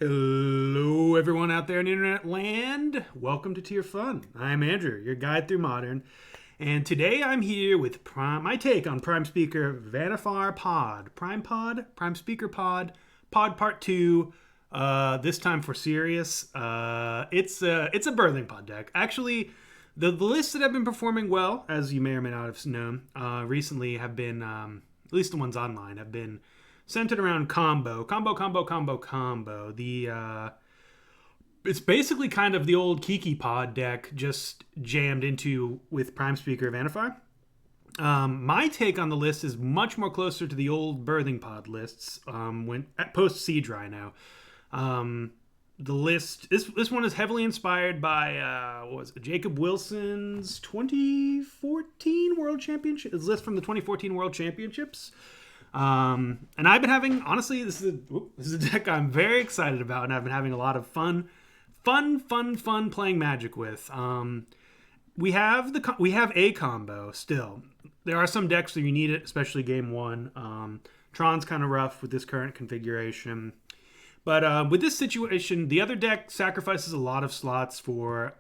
Hello, everyone out there in internet land. Welcome to Tier Fun. I'm Andrew, your guide through Modern, and today I'm here with my take on Prime Speaker Vannifar Pod, Prime Speaker Pod Part 2. This time for serious. It's a birthing pod deck. Actually, the lists that have been performing well, as you may or may not have known, recently have been, at least the ones online, have been centered around combo. It's basically kind of the old Kiki pod deck just jammed into with Prime Speaker Vannifar. My take on the list is much more closer to the old birthing pod lists when at post Siege Rhino. The list this one is heavily inspired by Jacob Wilson's 2014 World Championship. It's list from the 2014 World Championships. And I've been having, honestly, this is a deck I'm very excited about, and I've been having a lot of fun playing Magic with. We have a combo still. There are some decks where you need it, especially game one. Tron's kind of rough with this current configuration. But with this situation, the other deck sacrifices a lot of slots for,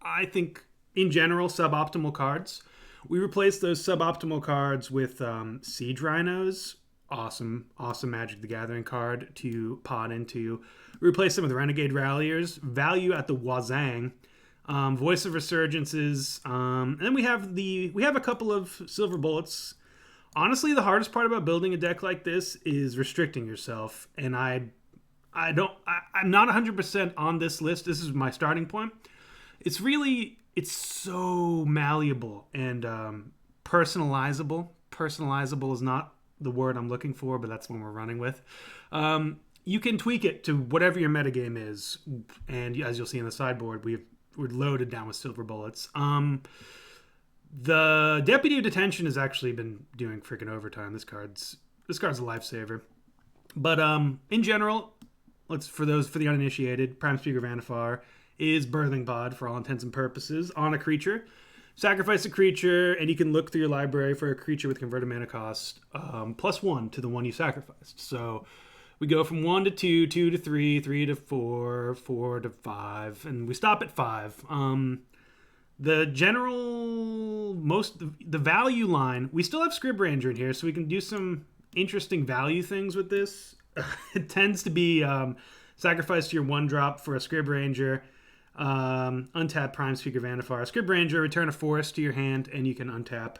I think, in general, suboptimal cards. We replaced those suboptimal cards with Siege Rhinos. Awesome Magic the Gathering card to pod into. We replaced them with Renegade Ralliers. Value at the wazang. Voice of Resurgences. And then we have a couple of Silver Bullets. Honestly, the hardest part about building a deck like this is restricting yourself. And I'm not 100% on this list. This is my starting point. It's so malleable and personalizable. Personalizable is not the word I'm looking for, but that's what we're running with. You can tweak it to whatever your metagame is, and as you'll see in the sideboard, we're loaded down with Silver Bullets. The Deputy of Detention has actually been doing freaking overtime. This card's a lifesaver. But in general, for the uninitiated, Prime Speaker Vannifar is birthing pod for all intents and purposes on a creature. Sacrifice a creature, and you can look through your library for a creature with converted mana cost +1 to the one you sacrificed. So we go from 1 to 2, 2 to 3, 3 to 4, 4 to 5, and we stop at 5. The value line, we still have Scrib Ranger in here, so we can do some interesting value things with this. It tends to be sacrifice your 1-drop for a Scrib Ranger. Untap Prime Speaker Vannifar. Scrib Ranger, return a forest to your hand, and you can untap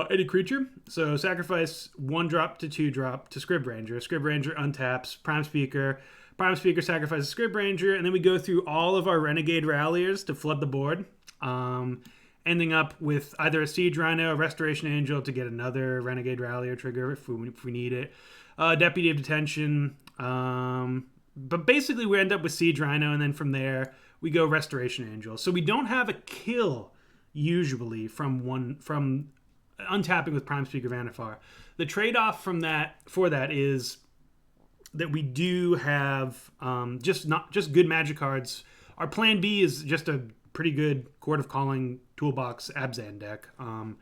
any creature. So sacrifice 1-drop to 2-drop to Scrib Ranger. Scrib Ranger untaps Prime Speaker. Prime Speaker sacrifices Scrib Ranger, and then we go through all of our Renegade Ralliers to flood the board, ending up with either a Siege Rhino, a Restoration Angel to get another Renegade Rallier trigger if we need it, Deputy of Detention. But basically, we end up with Siege Rhino, and then from there, we go Restoration Angel. So we don't have a kill, usually, from untapping with Prime Speaker Vannifar. The trade-off for that is that we do have just good Magic cards. Our plan B is just a pretty good Court of Calling Toolbox Abzan deck. Our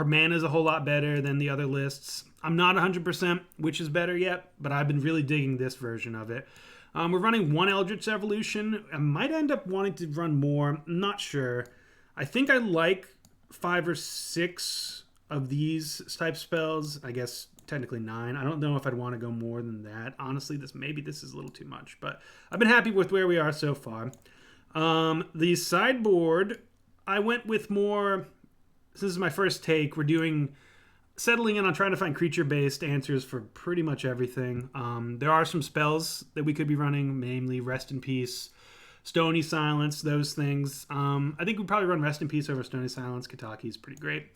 mana is a whole lot better than the other lists. I'm not 100% which is better yet, but I've been really digging this version of it. We're running one Eldritch Evolution. I might end up wanting to run more. I'm not sure. I think I like 5 or 6 of these type spells. I guess technically 9. I don't know if I'd want to go more than that. Honestly, this is a little too much, but I've been happy with where we are so far. The sideboard, I went with more. This is my first take. We're settling in on trying to find creature-based answers for pretty much everything. There are some spells that we could be running, namely Rest in Peace, Stony Silence, those things. I think we'd probably run Rest in Peace over Stony Silence. Kataki's pretty great.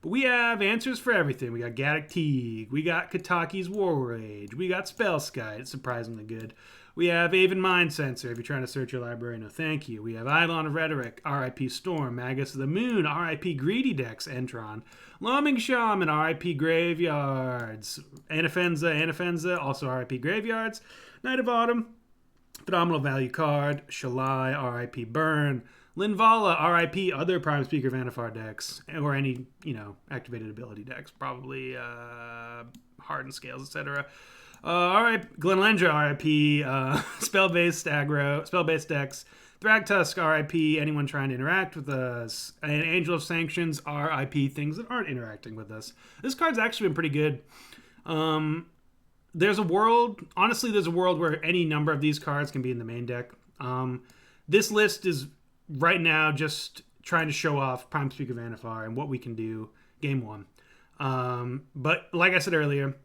But we have answers for everything. We got Gaddock Teague. We got Kataki's War Rage. We got Spellskite. It's surprisingly good. We have Aven Mind Sensor, if you're trying to search your library. No, thank you. We have Eidolon of Rhetoric, R.I.P. Storm, Magus of the Moon, R.I.P. Greedy Decks, Entron, Loaming Shaman, R.I.P. Graveyards, Anafenza, also R.I.P. Graveyards, Night of Autumn, Phenomenal Value Card, Shalai, R.I.P. Burn, Linvala, R.I.P. other Prime Speaker Vannifar decks, or any, activated ability decks, probably Hardened Scales, etc. Glenlendra, RIP. Spell-based aggro, spell-based decks. Thragtusk, RIP. Anyone trying to interact with us. And Angel of Sanctions, RIP. Things that aren't interacting with us. This card's actually been pretty good. There's a world, honestly, there's a world where any number of these cards can be in the main deck. This list is right now just trying to show off Prime Speaker Vannifar and what we can do game one. But like I said earlier,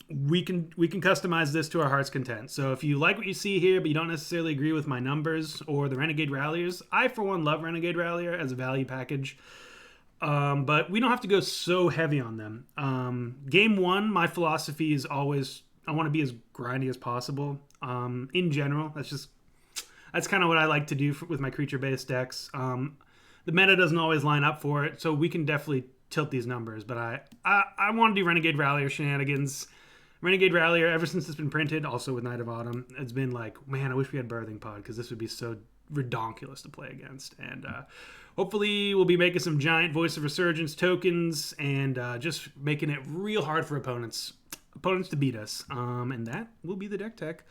we can customize this to our heart's content. So if you like what you see here, but you don't necessarily agree with my numbers or the Renegade Ralliers, I for one love Renegade Rallier as a value package. But we don't have to go so heavy on them. Game one, my philosophy is always I want to be as grindy as possible. In general, that's kind of what I like to do with my creature-based decks. The meta doesn't always line up for it, so we can definitely tilt these numbers. But I want to do Renegade Rallier shenanigans. Renegade Rallier, ever since it's been printed, also with Knight of Autumn, it's been like, man, I wish we had Birthing Pod because this would be so redonkulous to play against. And hopefully we'll be making some giant Voice of Resurgence tokens and just making it real hard for opponents to beat us. And that will be the deck tech.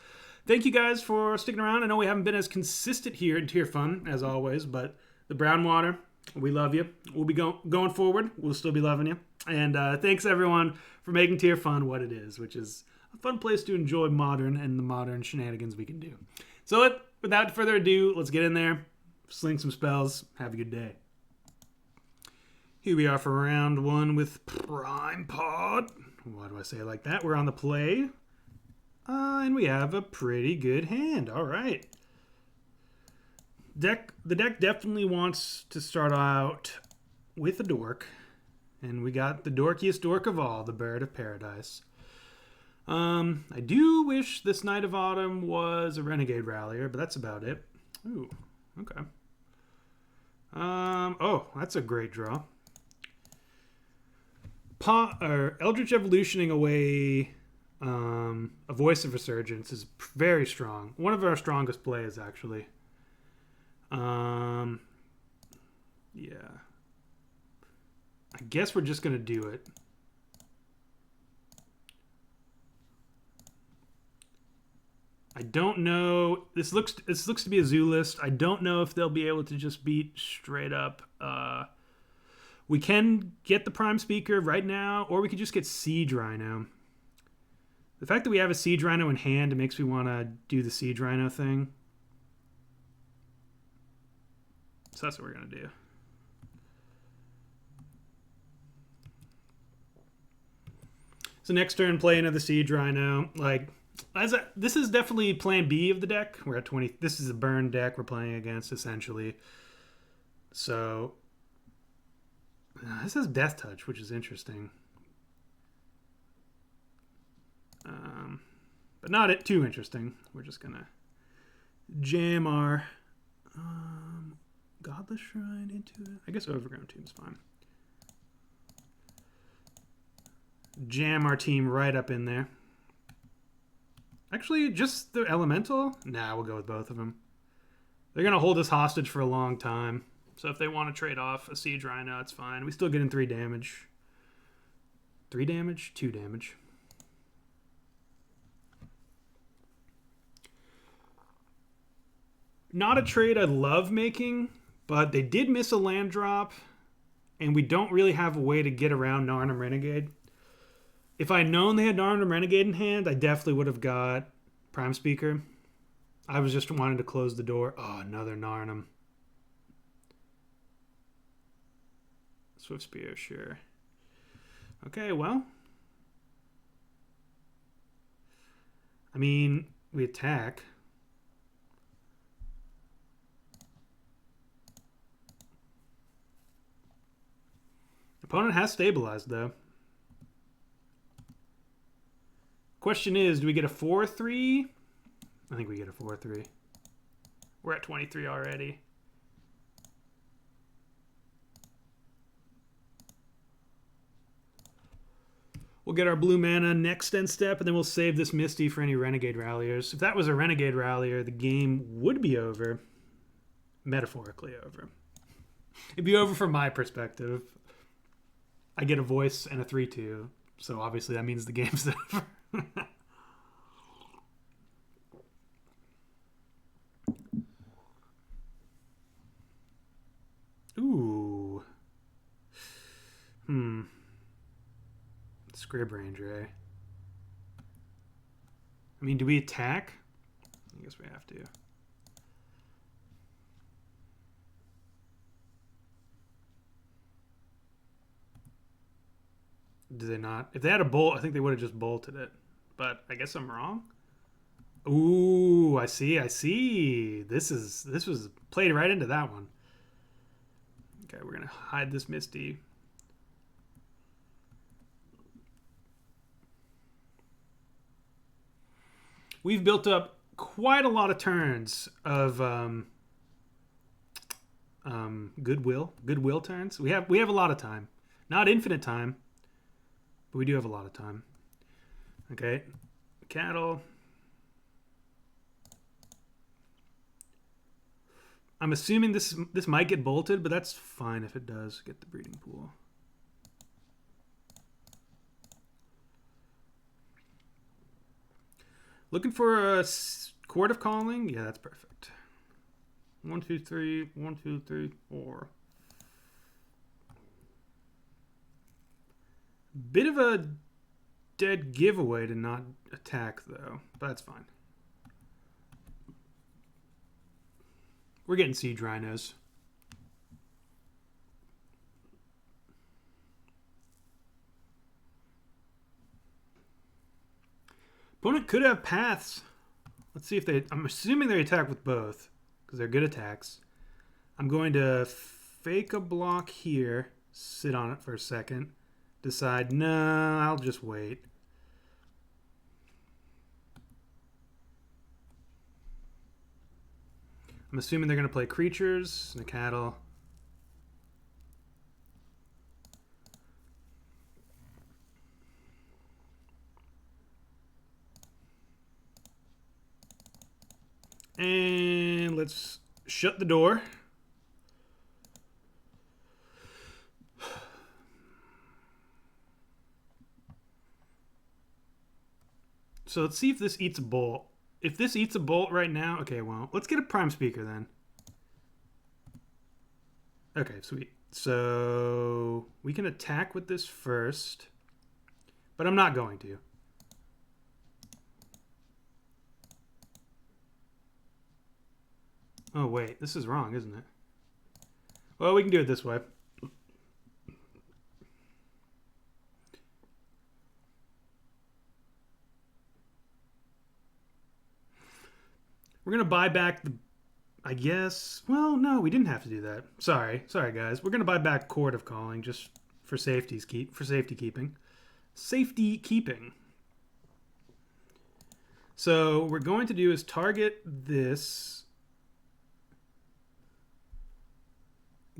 Thank you guys for sticking around. I know we haven't been as consistent here in Tier Fun as always, but the Brown Water, we love you. We'll be going forward. We'll still be loving you. And thanks everyone for making Tier Fun what it is, which is a fun place to enjoy Modern and the modern shenanigans we can do. So without further ado, let's get in there, sling some spells, have a good day. Here we are for round one with Prime Pod. Why do I say it like that? We're on the play. And we have a pretty good hand. All right. The deck definitely wants to start out with a dork. And we got the dorkiest dork of all, the Bird of Paradise. I do wish this Knight of Autumn was a Renegade Rallier, but that's about it. Ooh, okay. Oh, that's a great draw. Eldritch Evolutioning away a Voice of Resurgence is very strong. One of our strongest plays, actually. Yeah. I guess we're just going to do it. I don't know. This looks to be a zoo list. I don't know if they'll be able to just beat straight up. We can get the Prime Speaker right now, or we could just get Siege Rhino. The fact that we have a Siege Rhino in hand, it makes me want to do the Siege Rhino thing. So that's what we're going to do. So next turn, play another Siege Rhino. This is definitely plan B of the deck. We're at 20. This is a burn deck we're playing against, essentially. So this has Death Touch, which is interesting. But not too interesting. We're just going to jam our Godless Shrine into it. I guess Overgrown Tomb is fine. Jam our team right up in there. Actually, just the Elemental? Nah, we'll go with both of them. They're going to hold us hostage for a long time. So if they want to trade off a Siege Rhino, it's fine. We still get in 3 damage. 3 damage? 2 damage. Not a trade I love making, but they did miss a land drop, and we don't really have a way to get around Narnum Renegade. If I'd known they had Narnum Renegade in hand, I definitely would have got Prime Speaker. I was just wanting to close the door. Oh, another Narnum. Swift Spear, sure. Okay, well. I mean, we attack. Opponent has stabilized, though. Question is, do we get a 4-3? I think we get a 4-3. We're at 23 already. We'll get our blue mana next end step, and then we'll save this Misty for any Renegade Ralliers. If that was a Renegade Rallier, the game would be over. Metaphorically over. It'd be over from my perspective. I get a voice and a 3-2, so obviously that means the game's over. Scrib Ranger, eh? I mean, do we attack? I guess we have to. Do they not? If they had a bolt, I think they would have just bolted it. But I guess I'm wrong. Ooh, I see. I see. This was played right into that one. Okay, we're gonna hide this Misty. We've built up quite a lot of turns of goodwill turns. We have a lot of time, not infinite time, but we do have a lot of time. Okay, cattle. I'm assuming this might get bolted, but that's fine if it does get the breeding pool. Looking for a Court of Calling? Yeah, that's perfect. 1, 2, 3. 1, 2, 3, 4. Bit of a dead giveaway to not attack, though. But that's fine. We're getting Siege Rhinos. Opponent could have paths. Let's see if they... I'm assuming they attack with both, because they're good attacks. I'm going to fake a block here, sit on it for a second, decide, no, I'll just wait. I'm assuming they're going to play creatures and a cattle. And let's shut the door. So let's see if this eats a bolt. If this eats a bolt right now, okay, well, let's get a Prime Speaker then. Okay, sweet. So we can attack with this first, but I'm not going to. Oh, wait, this is wrong, isn't it? Well, we can do it this way. We're going to buy back the... I guess... Well, no, we didn't have to do that. Sorry, guys. We're going to buy back Court of Calling just for safety keeping. Safety keeping. So what we're going to do is target this...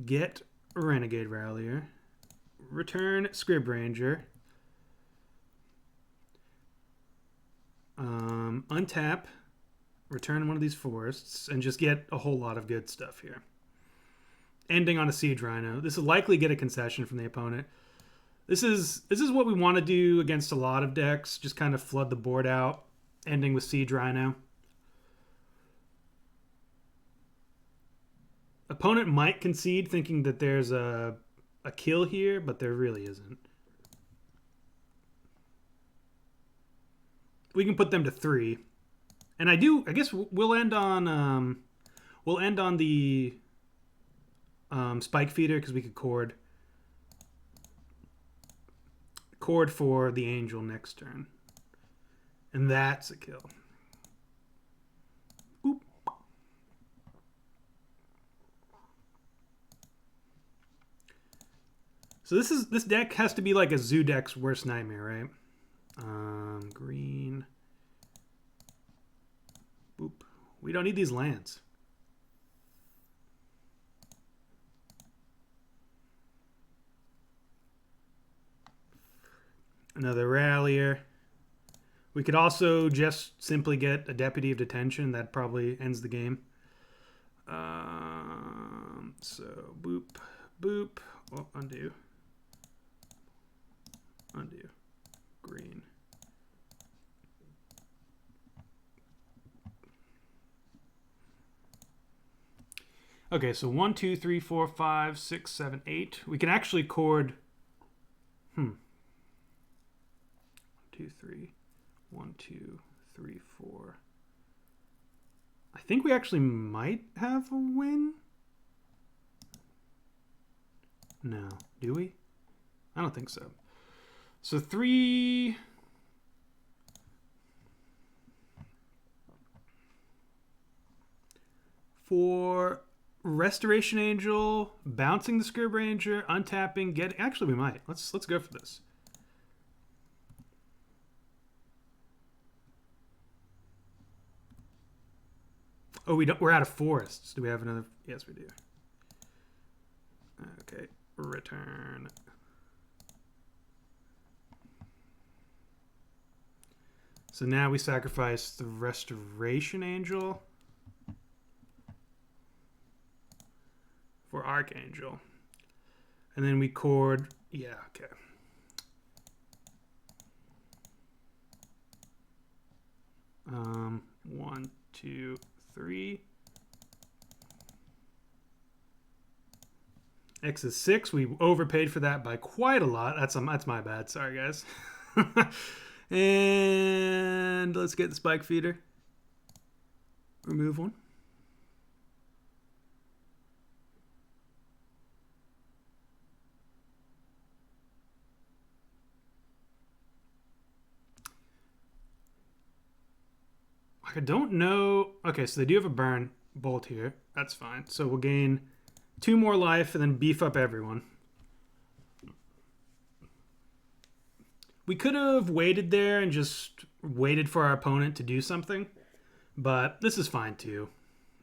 Get Renegade Rallier. Return Scrib Ranger. Untap. Return one of these forests. And just get a whole lot of good stuff here. Ending on a Siege Rhino. This will likely get a concession from the opponent. This is what we want to do against a lot of decks. Just kind of flood the board out. Ending with Siege Rhino. Opponent might concede thinking that there's a kill here, but there really isn't. We can put them to 3. And I guess we'll end on the Spike Feeder because we could cord for the Angel next turn. And that's a kill. Oop. So this deck has to be like a Zoo deck's worst nightmare, right? Green. Boop. We don't need these lands. Another Rallier. We could also just simply get a Deputy of Detention. That probably ends the game. So boop, boop. Oh, undo. Undo. Green. Okay, so 1, 2, 3, 4, 5, 6, 7, 8. We can actually cord... 2, 3. 1, 2, 3, 4. I think we actually might have a win. No. Do we? I don't think so. So 3... For Restoration Angel, bouncing the Scrib Ranger, untapping, getting... Actually, we might. Let's go for this. Oh, we don't. We're out of forests. Do we have another? Yes, we do. Okay, return. So now we sacrifice the Restoration Angel for Archangel. And then we chord, yeah, okay. One, 2, 3. X is 6. We overpaid for that by quite a lot. That's my bad. Sorry, guys. And let's get the Spike Feeder. Remove one. I don't know. Okay, so they do have a burn bolt here. That's fine. So we'll gain 2 more life and then beef up everyone. We could have waited there and just waited for our opponent to do something. But this is fine too.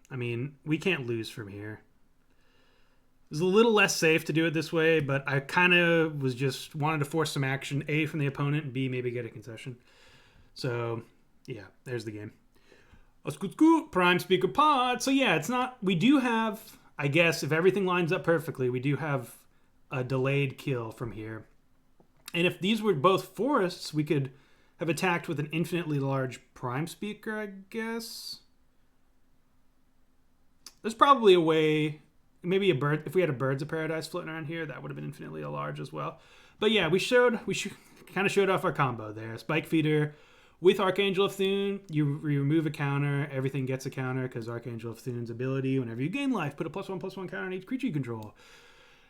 I mean, we can't lose from here. It's a little less safe to do it this way, but I kind of was just wanted to force some action, A, from the opponent, and B, maybe get a concession. So, yeah, there's the game. Prime Speaker Pod. So yeah, it's not... We do have, I guess, if everything lines up perfectly, we do have a delayed kill from here. And if these were both forests, we could have attacked with an infinitely large Prime Speaker, I guess. There's probably a way... Maybe a bird... If we had a Birds of Paradise floating around here, that would have been infinitely large as well. But yeah, we kind of showed off our combo there. Spike Feeder... With Archangel of Thune, you remove a counter. Everything gets a counter because Archangel of Thune's ability. Whenever you gain life, put a +1/+1 counter on each creature you control.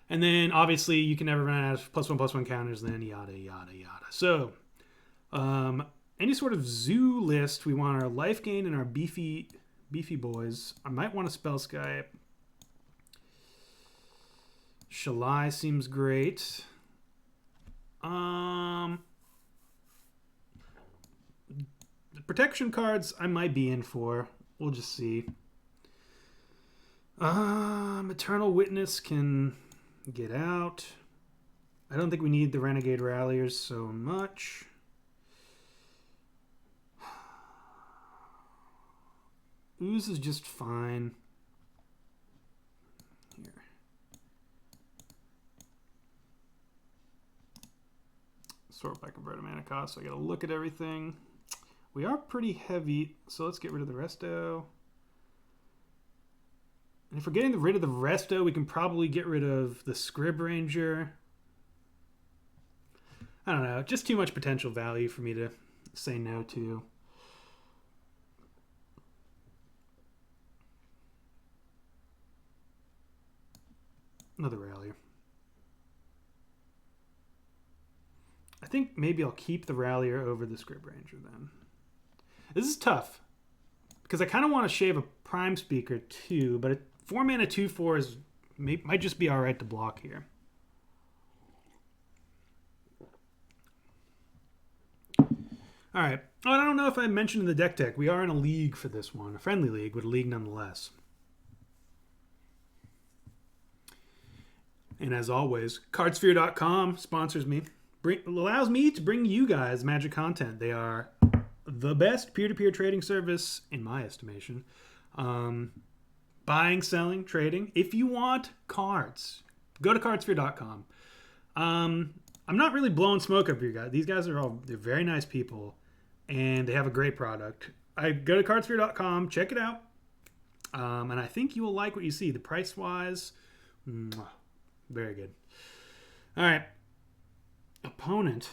And then, obviously, you can never run out of +1/+1 counters, then yada, yada, yada. So, any sort of zoo list, we want our life gain and our beefy boys. I might want to spell Sky. Shalai seems great. Protection cards I might be in for. We'll just see. Eternal Witness can get out. I don't think we need the Renegade Ralliers so much. Ooze is just fine. Here. Sort by converted mana cost, so I gotta look at everything. We are pretty heavy, so let's get rid of the resto. And if we're getting rid of the resto, we can probably get rid of the Scrib Ranger. I don't know, just too much potential value for me to say no to. Another Rallier. I think maybe I'll keep the Rallier over the Scrib Ranger then. This is tough because I kind of want to shave a Prime Speaker too, but a 4 mana 2/4 might just be all right to block here. All right. Oh, I don't know if I mentioned in the deck tech. We are in a league for this one, a friendly league, but a league nonetheless. And as always, cardsphere.com sponsors me, allows me to bring you guys Magic content. They are the best peer-to-peer trading service, in my estimation. Buying, selling, trading. If you want cards, go to cardsphere.com. I'm not really blowing smoke up here, guys. These guys they're very nice people, and they have a great product. I go to cardsphere.com, check it out, and I think you will like what you see. The price-wise, very good. All right. Opponent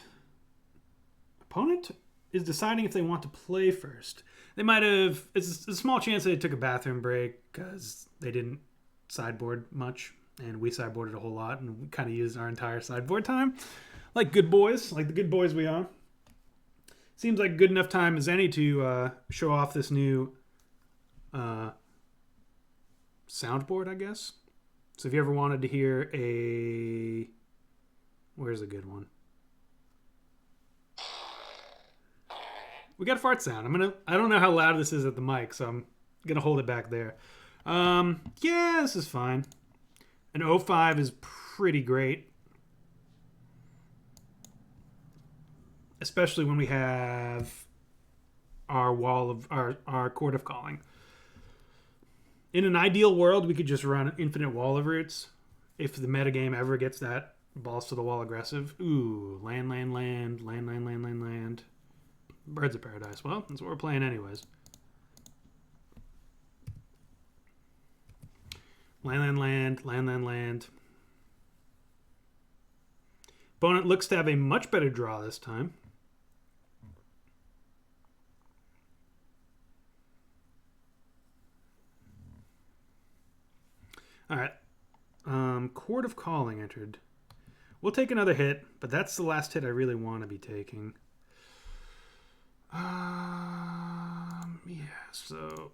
Opponent is deciding if they want to play first. They might have. It's a small chance they took a bathroom break because they didn't sideboard much, and we sideboarded a whole lot, and we kind of used our entire sideboard time, like good boys, like the good boys we are. Seems like good enough time as any to show off this new soundboard, I guess. So if you ever wanted to hear a... Where's a good one? We got a fart sound. I don't know how loud this is at the mic, so I'm gonna hold it back there. Yeah, this is fine. An 05 is pretty great. Especially when we have our wall of our Court of Calling. In an ideal world, we could just run infinite Wall of Roots. If the metagame ever gets that balls to the wall aggressive. Ooh, land. Birds of Paradise. Well, that's what we're playing anyways. Land. Opponent looks to have a much better draw this time. All right. Court of Calling entered. We'll take another hit, but that's the last hit I really want to be taking. Yeah, so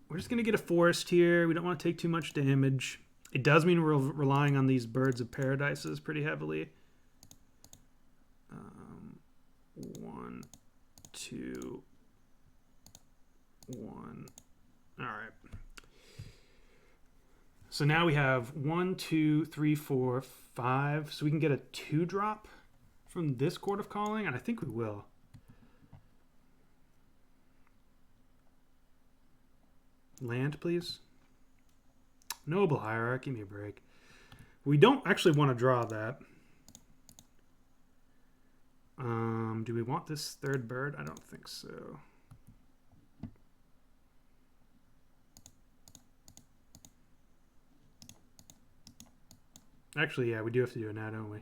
we're just going to get a forest here. We don't want to take too much damage. It does mean we're relying on these Birds of Paradises pretty heavily. 1, 2, 1. All right. So now we have 1, 2, 3, 4, 5. So we can get a 2-drop from this Court of Calling, and I think we will. Land, please. Noble Hierarch, give me a break. We don't actually want to draw that. Do we want this third bird? I don't think so. Actually, yeah, we do have to do it now, don't we?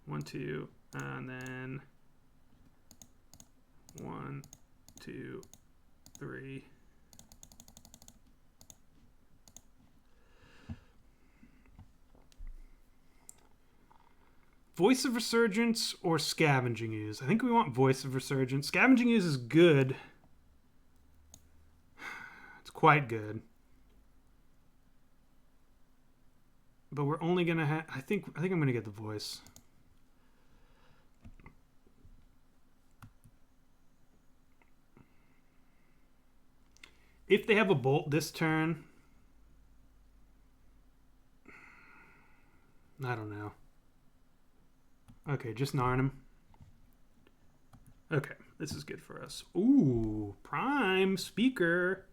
1, 2, and then 1, 2, 3. Voice of Resurgence or Scavenging Ooze? I think we want Voice of Resurgence. Scavenging Ooze is good. It's quite good. But we're only gonna have... I think I'm gonna get the Voice. If they have a Bolt this turn... I don't know. Okay, just Narn him. Okay, this is good for us. Ooh, Prime Speaker.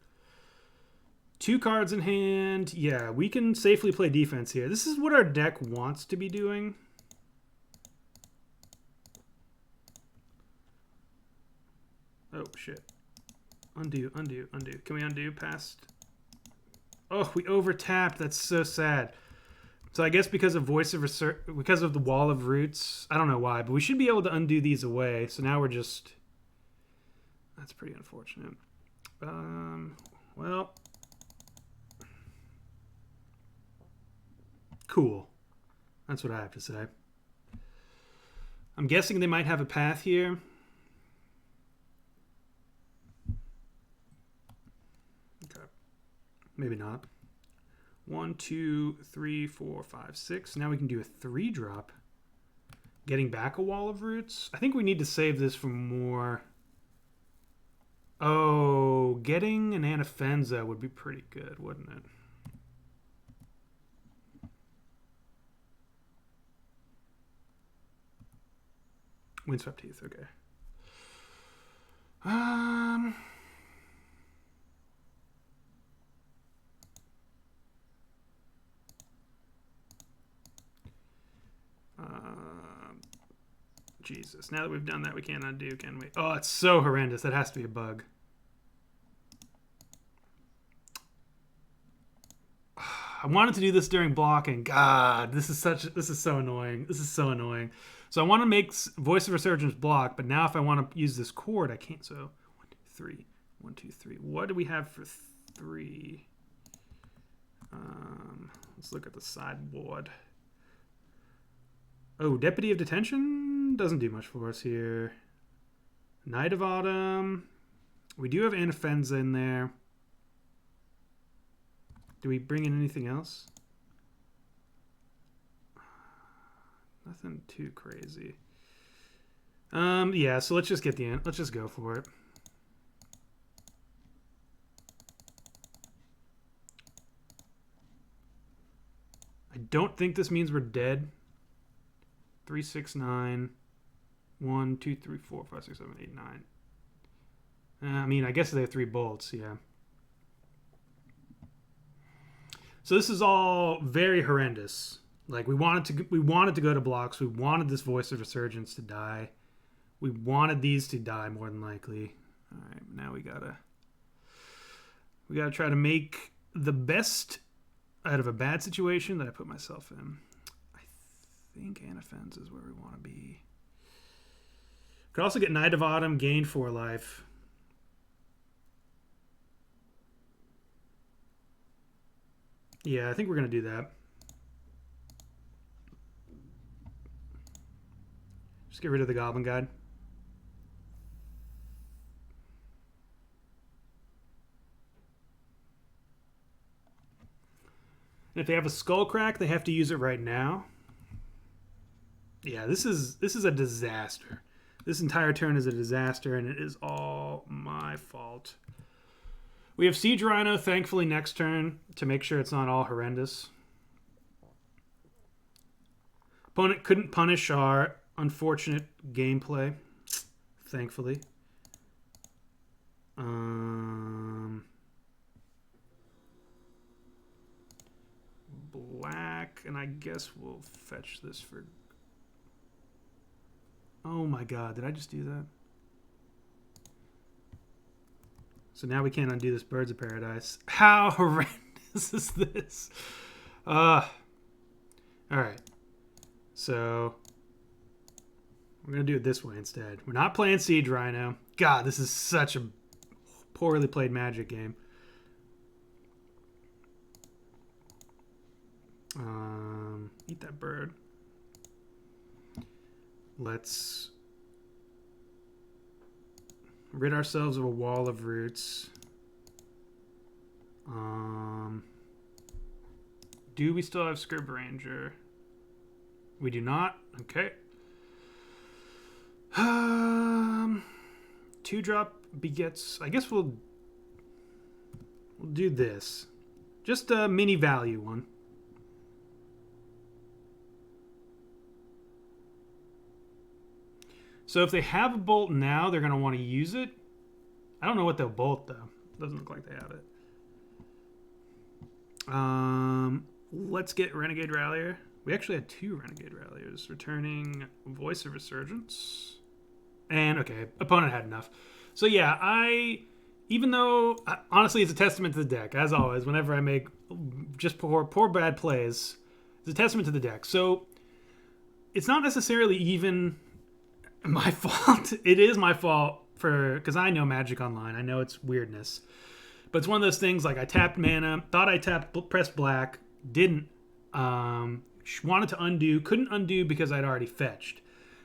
2 cards in hand. Yeah, we can safely play defense here. This is what our deck wants to be doing. Oh, shit. Undo. Can we undo past? Oh, we overtapped. That's so sad. So I guess because of because of the Wall of Roots, I don't know why, but we should be able to undo these away. So now we're just... That's pretty unfortunate. Well... Cool. That's what I have to say. I'm guessing they might have a path here. Okay. Maybe not. 1, 2, 3, 4, 5, 6. Now we can do a 3-drop. Getting back a Wall of Roots. I think we need to save this for more... Oh, getting an Anafenza would be pretty good, wouldn't it? Windswept Heath, okay. Jesus. Now that we've done that, we can't undo, can we? Oh, it's so horrendous. That has to be a bug. I wanted to do this during blocking. God, this is so annoying. This is so annoying. So I want to make Voice of Resurgence block, but now if I want to use this chord, I can't. So 1, 2, 3. 1, 2, 3. What do we have for 3? Let's look at the sideboard. Oh, Deputy of Detention doesn't do much for us here. Knight of Autumn. We do have Anafenza in there. Do we bring in anything else? Nothing too crazy. Yeah, so let's just get the end. Let's just go for it. I don't think this means we're dead. 3, 6, 9. 1, 2, 3, 4, 5, 6, 7, 8, 9. I mean, I guess they have 3 bolts, yeah. So this is all very horrendous. Like we wanted to go to blocks. We wanted this Voice of Resurgence to die. We wanted these to die more than likely. All right, now we gotta try to make the best out of a bad situation that I put myself in. I think Anafenza is where we want to be. Could also get Knight of Autumn, gain 4 life. Yeah, I think we're gonna do that. Just get rid of the Goblin Guide. And if they have a Skull Crack, they have to use it right now. Yeah, this is a disaster. This entire turn is a disaster, and it is all my fault. We have Siege Rhino, thankfully, next turn to make sure it's not all horrendous. Opponent couldn't punish our unfortunate gameplay, thankfully. Black, and I guess we'll fetch this for... Oh my god, did I just do that? So now we can't undo this Birds of Paradise. How horrendous is this? Alright. So we're going to do it this way instead. We're not playing Siege Rhino. God, this is such a poorly played Magic game. Eat that bird. Let's rid ourselves of a wall of roots. Do we still have Scrib Ranger? We do not. Okay. 2-drop begets. I guess we'll do this. Just a mini value one. So if they have a bolt now, they're going to want to use it. I don't know what they'll bolt, though. Doesn't look like they have it. Let's get Renegade Rallier. We actually had 2 Renegade Ralliers. Returning Voice of Resurgence. And, okay, opponent had enough. So, yeah, even though, honestly, it's a testament to the deck. As always, whenever I make just poor bad plays, it's a testament to the deck. So, it's not necessarily even my fault. It is my fault because I know Magic Online. I know it's weirdness. But it's one of those things like I tapped mana, thought I pressed black, didn't. Wanted to undo, couldn't undo because I'd already fetched.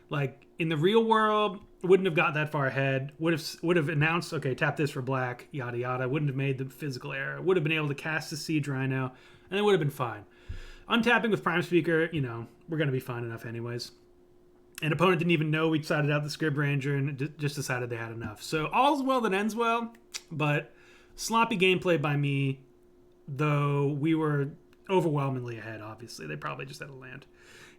Like in the real world, wouldn't have got that far ahead. Would have announced, okay, tap this for black, yada yada. Wouldn't have made the physical error. Would have been able to cast the Siege Rhino, and it would have been fine. Untapping with Prime Speaker, we're gonna be fine enough anyways. And opponent didn't even know we decided out the Scrib Ranger and just decided they had enough. So all's well that ends well, but sloppy gameplay by me, though we were overwhelmingly ahead, obviously. They probably just had a land.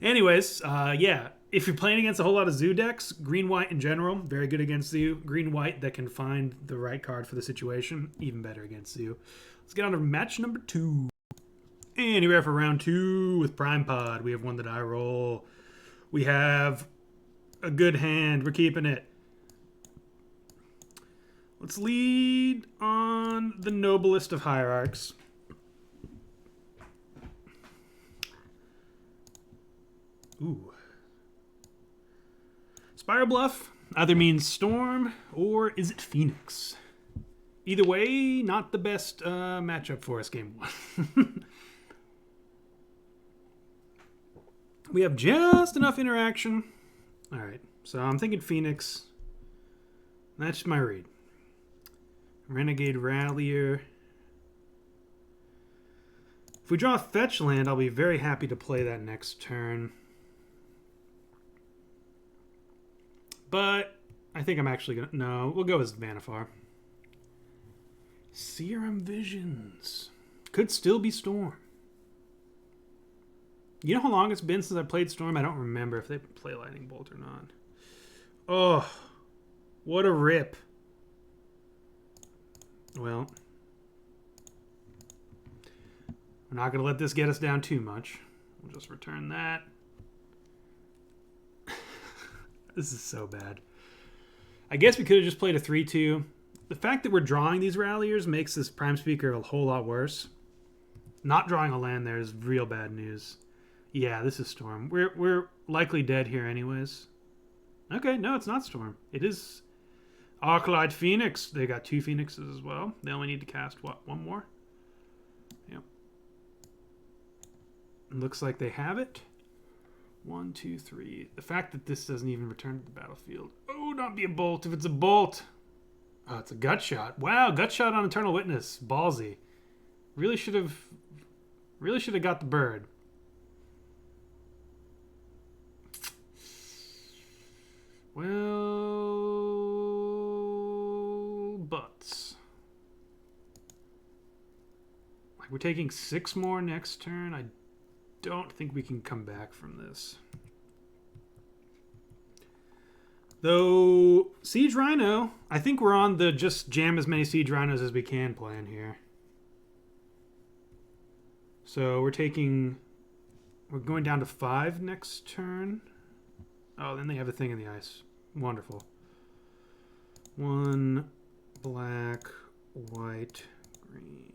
Anyways, yeah, if you're playing against a whole lot of Zoo decks, green-white in general, very good against Zoo. Green-white that can find the right card for the situation, even better against Zoo. Let's get on to match number 2. And here we are for round 2 with Prime Pod. We have one that I roll. We have a good hand. We're keeping it. Let's lead on the noblest of hierarchs. Ooh. Spiral Bluff either means Storm or is it Phoenix? Either way, not the best matchup for us game one. We have just enough interaction. All right, so I'm thinking Phoenix. That's my read. Renegade Rallier. If we draw a fetch land, I'll be very happy to play that next turn. But I think I'm actually going to... No, we'll go as Vannifar. Serum Visions. Could still be Storm. You know how long it's been since I played Storm? I don't remember if they play Lightning Bolt or not. Oh, what a rip. Well, we're not going to let this get us down too much. We'll just return that. This is so bad. I guess we could have just played a 3-2. The fact that we're drawing these Ralliers makes this Prime Speaker a whole lot worse. Not drawing a land there is real bad news. Yeah, this is Storm. We're likely dead here anyways. Okay, no, it's not Storm. It is Arclight Phoenix. They got 2 Phoenixes as well. They only need to cast, what, 1 more? Yep. Looks like they have it. 1, 2, 3. The fact that this doesn't even return to the battlefield. Oh, not be a bolt. If it's a bolt. Oh, it's a gut shot. Wow, gut shot on Eternal Witness. Ballsy. Really should have got the bird. Well, butts. Like, we're taking 6 more next turn. I don't think we can come back from this. Though, Siege Rhino, I think we're on the just jam as many Siege Rhinos as we can plan here. So we're going down to 5 next turn. Oh, then they have a thing in the ice. Wonderful. 1 black, white, green.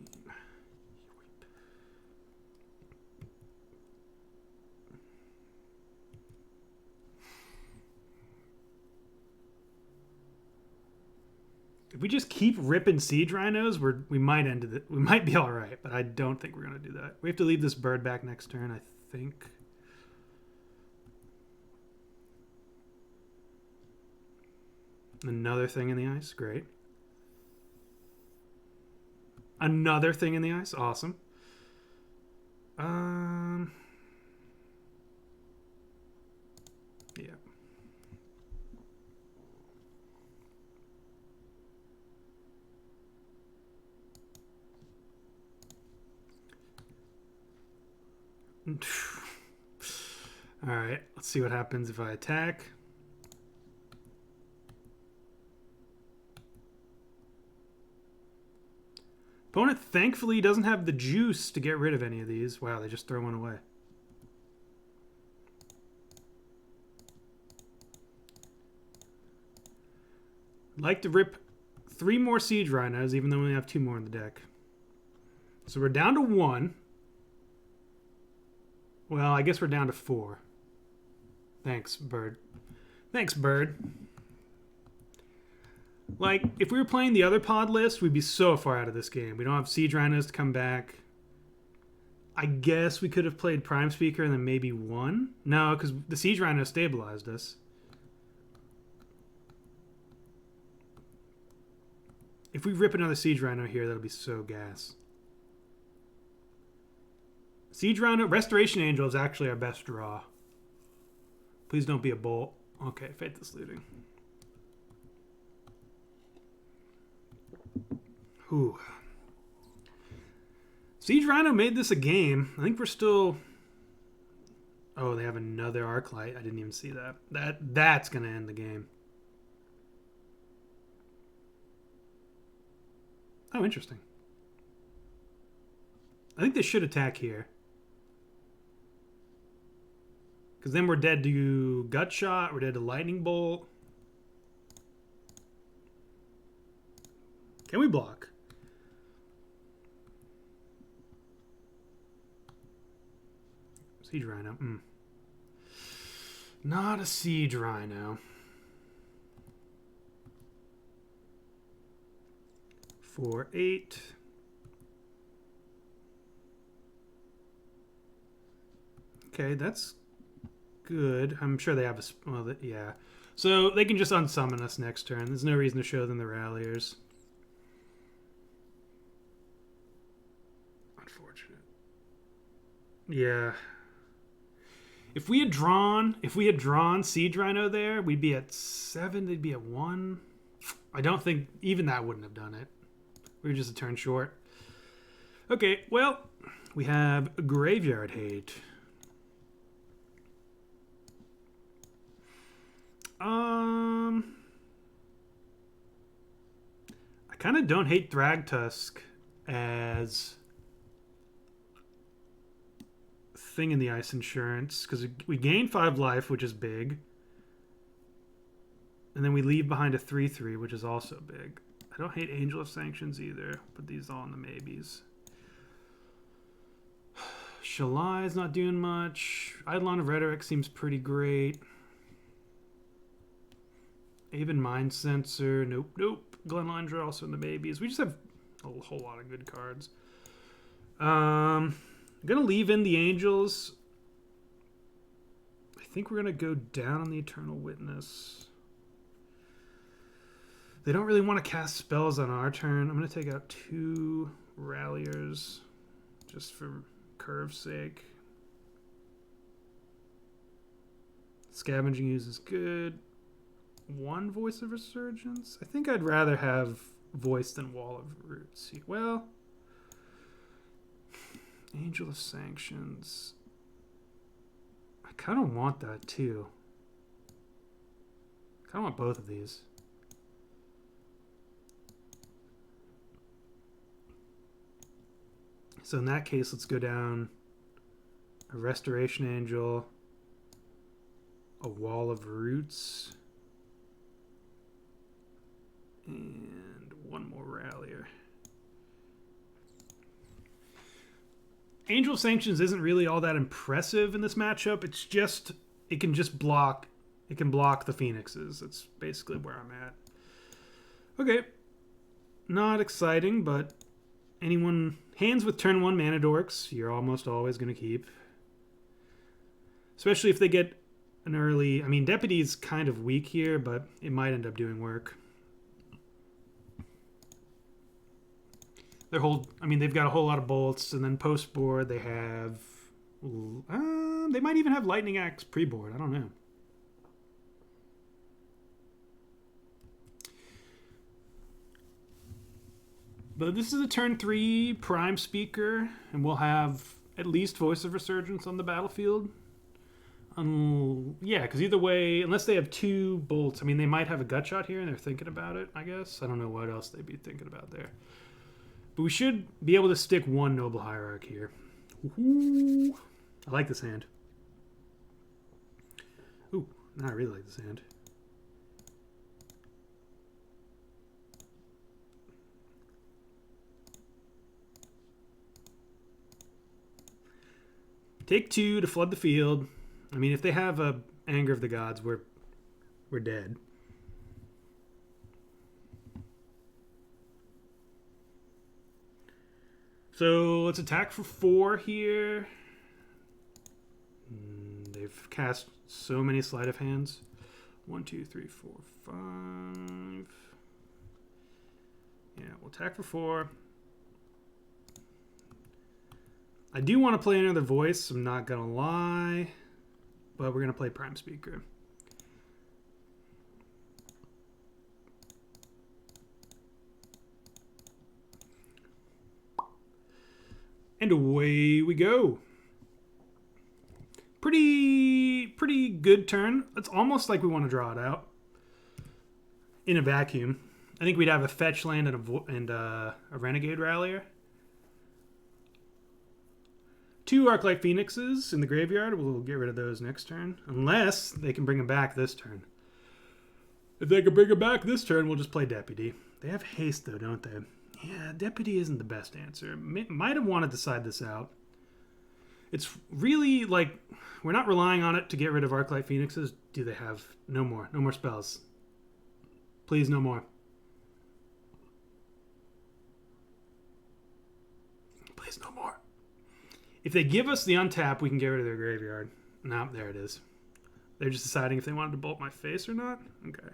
If we just keep ripping Siege Rhinos, we might end it. We might be all right, but I don't think we're going to do that. We have to leave this bird back next turn, I think. Another thing in the ice. Great. Another thing in the ice. Awesome. Yeah. All right. Let's see what happens if I attack. Opponent thankfully doesn't have the juice to get rid of any of these. Wow, they just throw one away. I'd like to rip 3 more Siege Rhinos, even though we only have 2 more in the deck. So we're down to 1. Well, I guess we're down to 4. Thanks, bird. Thanks, bird. Like, if we were playing the other pod list, we'd be so far out of this game. We don't have Siege Rhinos to come back. I guess we could have played Prime Speaker and then maybe won. No, because the Siege Rhino stabilized us. If we rip another Siege Rhino here, that'll be so gas. Siege Rhino, Restoration Angel is actually our best draw. Please don't be a bolt. Okay, Faithless Looting. Whew. Siege Rhino made this a game. I think we're still... Oh, they have another Arclight. I didn't even see that. That's going to end the game. Oh, interesting. I think they should attack here. Because then we're dead to Gut Shot. We're dead to Lightning Bolt. Can we block? Siege Rhino. Not a Siege Rhino. 4, 8. Okay, that's good. I'm sure they have a... Well, yeah. So they can just unsummon us next turn. There's no reason to show them the Ralliers. Unfortunate. Yeah. If we had drawn Siege Rhino there, we'd be at 7. They'd be at 1. I don't think even that wouldn't have done it. We were just a turn short. Okay, well, we have Graveyard Hate. I kind of don't hate Thragtusk as thing in the Ice Insurance because we gain 5 life, which is big. And then we leave behind a 3/3, which is also big. I don't hate Angel of Sanctions either. Put these all in the maybes. Shalai is not doing much. Eidolon of Rhetoric seems pretty great. Aven Mind Sensor. Nope. Glenlindra also in the maybes. We just have a whole lot of good cards. I'm going to leave in the Angels. I think we're going to go down on the Eternal Witness. They don't really want to cast spells on our turn. I'm going to take out 2 Ralliers just for curve's sake. Scavenging Use is good. 1 Voice of Resurgence? I think I'd rather have Voice than Wall of Roots. Well, Angel of Sanctions. I kind of want that too. I kind of want both of these. So in that case, let's go down a Restoration Angel, a Wall of Roots, and 1 more Rallier. Angel of Sanctions isn't really all that impressive in this matchup. It's just, it can block the Phoenixes. That's basically where I'm at. Okay. Not exciting, but hands with turn 1 mana dorks, you're almost always going to keep. Especially if they get an early... I mean, Deputy's kind of weak here, but it might end up doing work. They've got a whole lot of bolts, and then post-board they have... they might even have Lightning Axe pre-board. I don't know. But this is a turn 3 Prime Speaker, and we'll have at least Voice of Resurgence on the battlefield. Yeah, because either way, unless they have 2 bolts, I mean, they might have a gut shot here, and they're thinking about it, I guess. I don't know what else they'd be thinking about there. But we should be able to stick 1 Noble Hierarch here. Ooh, I like this hand. Ooh, no, I really like this hand. Take 2 to flood the field. I mean, if they have a Anger of the Gods, we're dead. So let's attack for 4 here. They've cast so many sleight of hands. 1, 2, 3, 4, 5. Yeah, we'll attack for 4. I do want to play another voice, I'm not going to lie. But we're going to play Prime Speaker. And away we go. Pretty good turn. It's almost like we want to draw it out. In a vacuum. I think we'd have a fetch land and a Renegade Rallier. 2 Arclight Phoenixes in the graveyard. We'll get rid of those next turn. Unless they can bring them back this turn. If they can bring them back this turn, we'll just play Deputy. They have haste, though, don't they? Yeah, Deputy isn't the best answer. Might have wanted to side this out. It's really, like, we're not relying on it to get rid of Arclight Phoenixes. Do they have... No more. No more spells. Please, no more. Please, no more. If they give us the untap, we can get rid of their graveyard. No, there it is. They're just deciding if they wanted to bolt my face or not? Okay.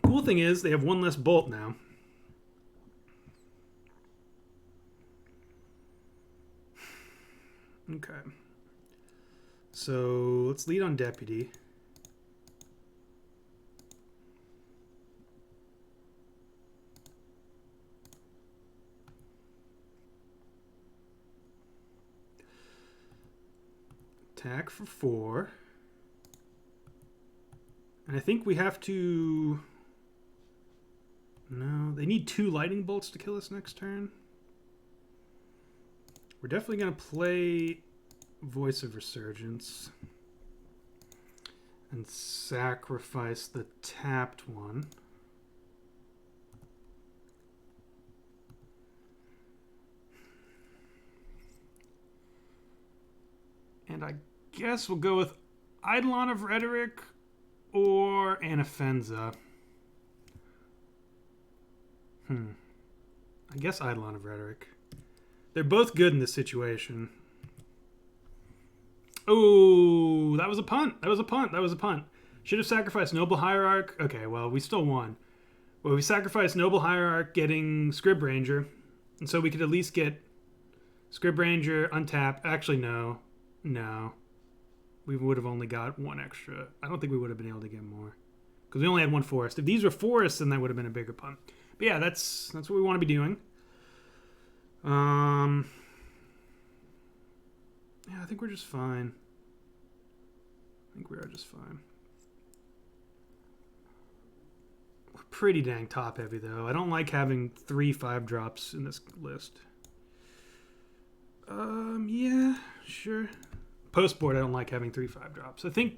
Cool thing is, they have one less bolt now. Okay. So, let's lead on Deputy. Attack for 4. And I think we have to... No, they need 2 lightning bolts to kill us next turn. We're definitely going to play Voice of Resurgence. And sacrifice the tapped one. And I guess we'll go with Eidolon of Rhetoric or Anafenza. I guess Eidolon of Rhetoric. They're both good in this situation. Oh, that was a punt. That was a punt. That was a punt. Should have sacrificed Noble Hierarch. Okay, well, we still won. Well, we sacrificed Noble Hierarch getting Scrib Ranger. And so we could at least get Scrib Ranger, untap. Actually, no. No. We would have only got 1 extra. I don't think we would have been able to get more. Because we only had 1 forest. If these were forests, then that would have been a bigger punt. But yeah, that's what we want to be doing. Yeah, I think we're just fine. I think we are just fine. We're pretty dang top heavy, though. I don't like having 3 5-drops in this list. Yeah, sure. Post board, I don't like having 3 5-drops. I think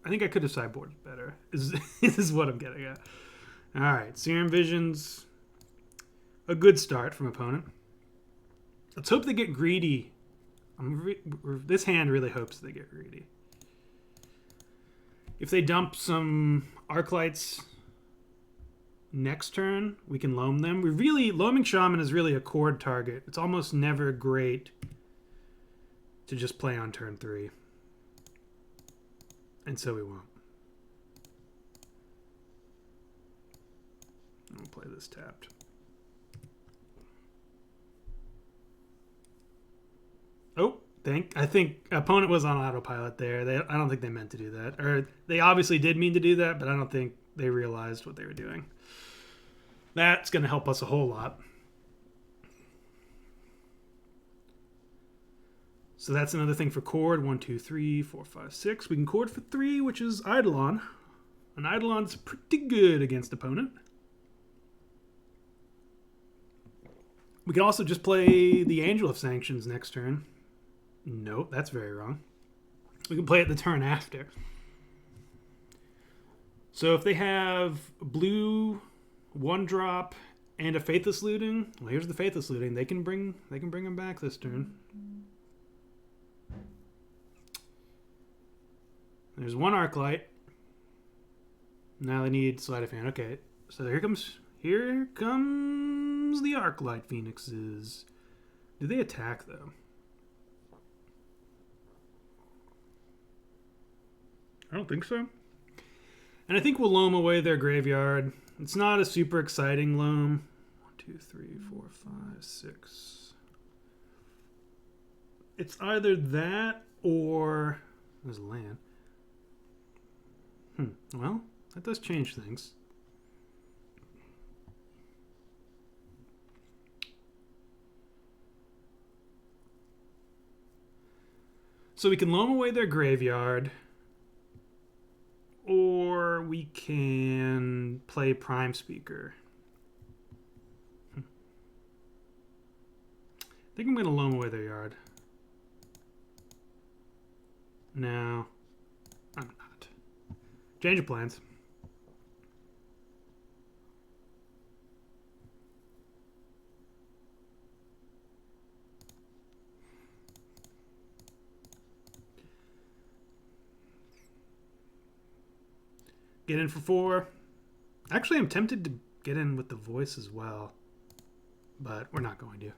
I could have sideboarded better. Is what I'm getting at. All right, Serum Vision's a good start from opponent. Let's hope they get greedy. This hand really hopes they get greedy. If they dump some Arclights next turn, we can loam them. Loaming Shaman is really a chord target. It's almost never great to just play on turn 3. And so we won't. I'll play this tapped. Oh, I think opponent was on autopilot there. I don't think they meant to do that. Or they obviously did mean to do that, but I don't think they realized what they were doing. That's going to help us a whole lot. So that's another thing for chord. 1, 2, 3, 4, 5, 6. We can chord for 3, which is Eidolon. And Eidolon's pretty good against opponent. We can also just play the Angel of Sanctions next turn. Nope, that's very wrong. We can play it the turn after. So if they have blue, 1-drop, and a Faithless Looting, well, here's the Faithless Looting. They can bring them back this turn. There's 1 Arclight. Now they need Sleight of Hand. Okay, so here comes the Arclight Phoenixes. Do they attack though? I don't think so. And I think we'll loam away their graveyard. It's not a super exciting loam. 1, 2, 3, 4, 5, 6. It's either that or there's a land. Well, that does change things. So we can loam away their graveyard, or we can play Prime Speaker. I think I'm going to loam away their yard. No, I'm not. Change of plans. Get in for 4. Actually, I'm tempted to get in with the voice as well. but we're not going to.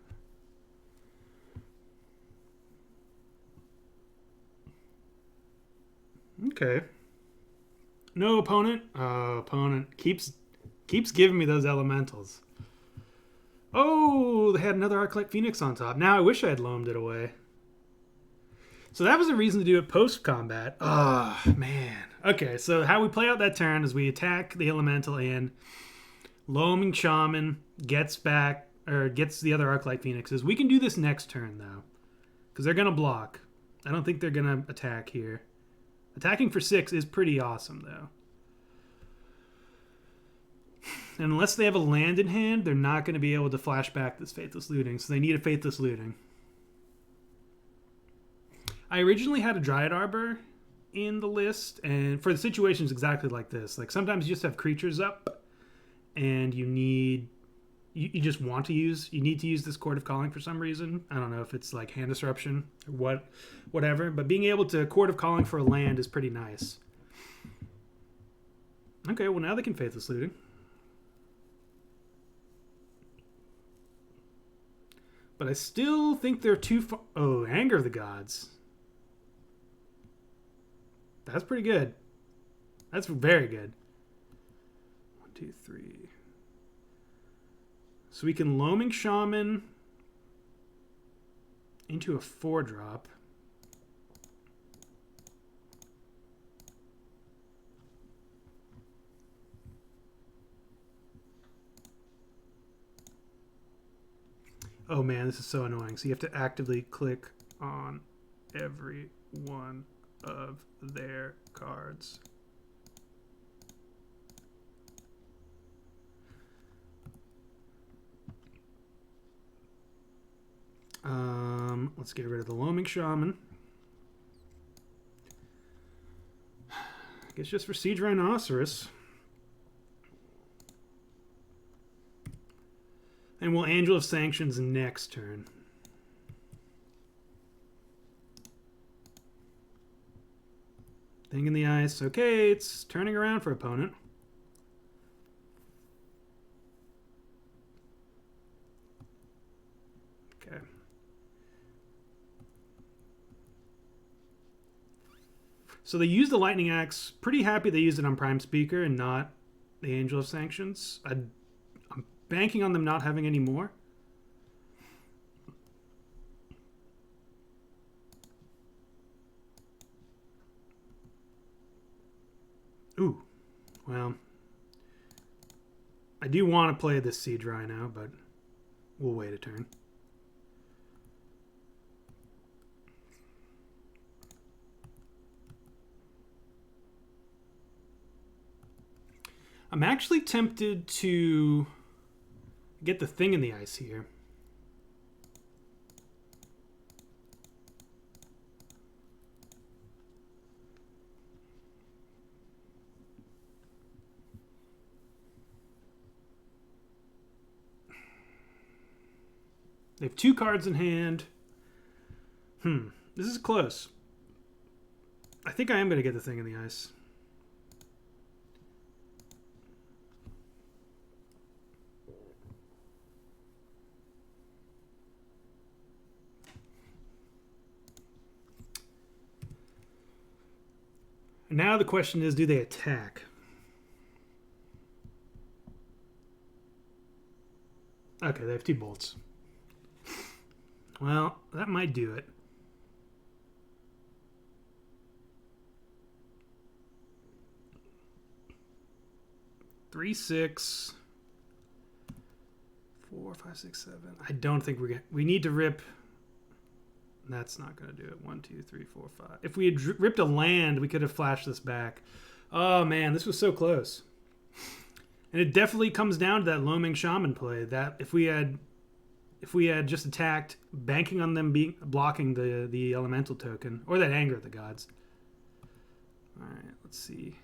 Okay. No opponent. Opponent keeps giving me those elementals. Oh, they had another Arclight Phoenix on top. Now I wish I had loamed it away. So that was a reason to do it post-combat. Oh, man. Okay, so how we play out that turn is we attack the elemental in. Loaming Shaman gets back, or gets the other Arclight Phoenixes. We can do this next turn, though, because they're going to block. I don't think they're going to attack here. Attacking for 6 is pretty awesome, though. And unless they have a land in hand, they're not going to be able to flash back this Faithless Looting, so they need a Faithless Looting. I originally had a Dryad Arbor in the list, and for the situations exactly like this. Like, sometimes you just have creatures up, and you need... You just want to use... You need to use this Chord of Calling for some reason. I don't know if it's like Hand Disruption or whatever, but being able to Chord of Calling for a land is pretty nice. Okay, well now they can Faithless Looting. But I still think they're too far... Oh, Anger of the Gods. That's pretty good. That's very good. 1, 2, 3. So we can Loaming Shaman into a 4-drop. Oh man, this is so annoying. So you have to actively click on every one of their cards. Let's get rid of the Loaming Shaman. I guess just for Siege Rhinoceros. And we'll Angel of Sanctions next turn. Thing in the ice. Okay, it's turning around for opponent. Okay. So they used the Lightning Axe. Pretty happy they used it on Prime Speaker and not the Angel of Sanctions. I'm banking on them not having any more. Ooh, well, I do want to play this Siege Rhino, but we'll wait a turn. I'm actually tempted to get the Thing in the Ice here. They have 2 cards in hand. This is close. I think I am going to get the Thing in the Ice. And now the question is, do they attack? Okay, they have 2 bolts. Well, that might do it. Three, 6, 4, 5, 6, 7. I don't think we need to rip. That's not going to do it. 1, 2, 3, 4, 5. If we had ripped a land, we could have flashed this back. Oh man, this was so close. And it definitely comes down to that Loaming Shaman play. That if we had just attacked, banking on them blocking the elemental token, or that Anger of the Gods. All right, let's see.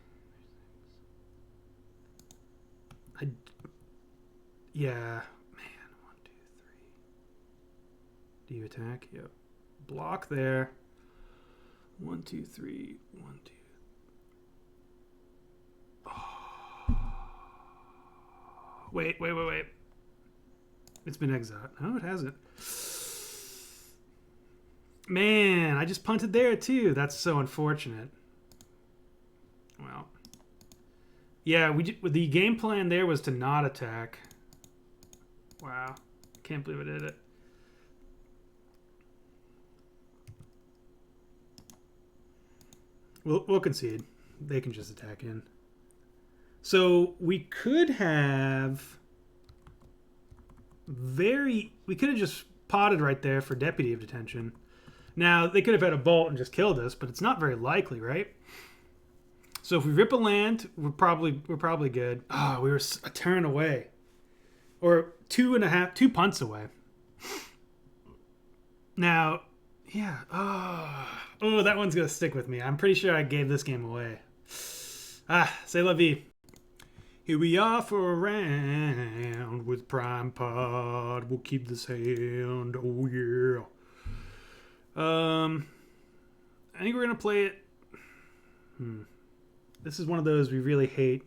Yeah, man. 1, 2, 3. Do you attack? Yep. Block there. 1, 2, 3. 1, 2. Oh. Wait. It's been exiled. No, it hasn't. Man, I just punted there too. That's so unfortunate. Well, yeah, the game plan there was to not attack. Wow, can't believe I did it. We'll concede. They can just attack in. So we could have we could have just potted right there for Deputy of Detention. Now they could have had a bolt and just killed us, but it's not very likely, right? So if we rip a land, we're probably good. Oh, we were a turn away, or 2 punts away. Now, yeah. Oh, that one's gonna stick with me. I'm pretty sure I gave this game away. C'est la vie. Here we are for a round with Prime Pod. We'll keep this hand. Oh yeah. I think we're gonna play it. This is one of those we really hate.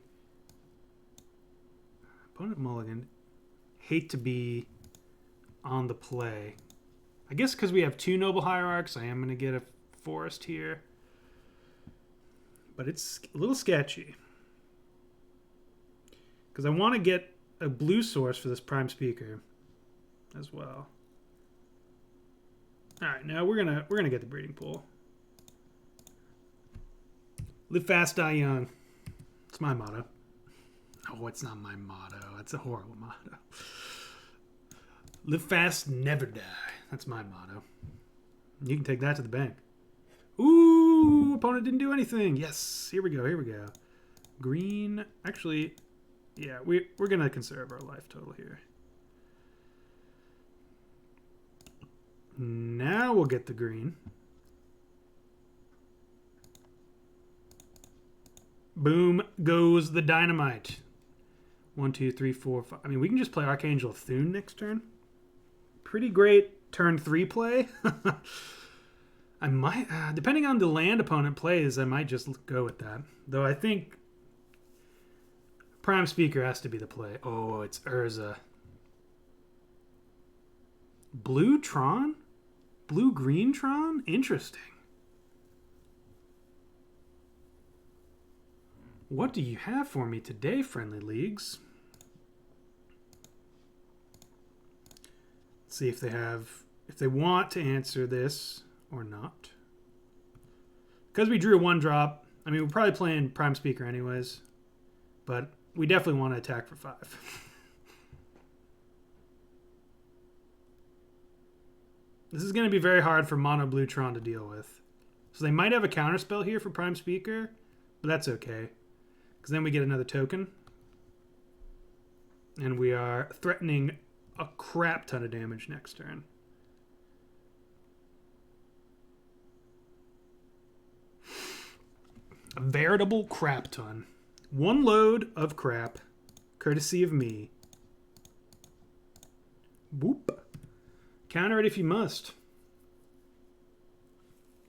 Opponent mulligan. Hate to be on the play. I guess because we have 2 Noble Hierarchs, I am gonna get a forest here. But it's a little sketchy. Because I want to get a blue source for this Prime Speaker as well. Alright, now we're gonna get the breeding pool. Live fast, die young. It's my motto. Oh, it's not my motto. It's a horrible motto. Live fast, never die. That's my motto. You can take that to the bank. Ooh, opponent didn't do anything. Yes, here we go, here we go. Green, actually, yeah, we're going to conserve our life total here. Now we'll get the green. Boom goes the dynamite. 1, 2, 3, 4, 5. I mean, we can just play Archangel Thune next turn. Pretty great turn 3 play. I might, depending on the land opponent plays, I might just go with that. Though I think Prime Speaker has to be the play. Oh, it's Urza. Blue Tron? Blue-green Tron? Interesting. What do you have for me today, Friendly Leagues? Let's see if they want to answer this or not. Because we drew a 1-drop, I mean, we're probably playing Prime Speaker anyways, but we definitely want to attack for 5. This is going to be very hard for Mono Blue Tron to deal with. So they might have a counterspell here for Prime Speaker, but that's okay. Because then we get another token. And we are threatening a crap ton of damage next turn. A veritable crap ton. 1 load of crap, courtesy of me. Boop. Counter it if you must.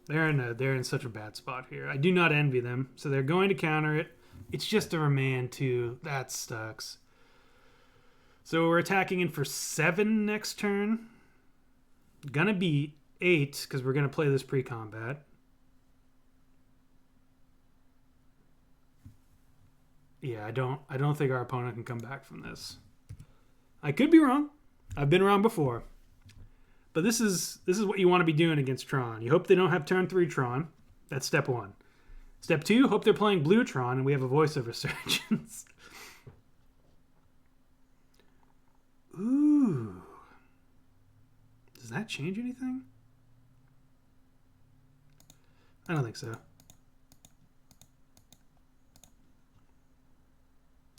They're in such a bad spot here. I do not envy them. So they're going to counter it. It's just a remand too. That sucks. So we're attacking in for 7 next turn. Gonna be 8 because we're gonna play this pre-combat. Yeah, I don't think our opponent can come back from this. I could be wrong. I've been wrong before. But this is what you want to be doing against Tron. You hope they don't have turn 3 Tron. That's step 1. Step 2, hope they're playing blue Tron and we have a voice of resurgence. Ooh. Does that change anything? I don't think so.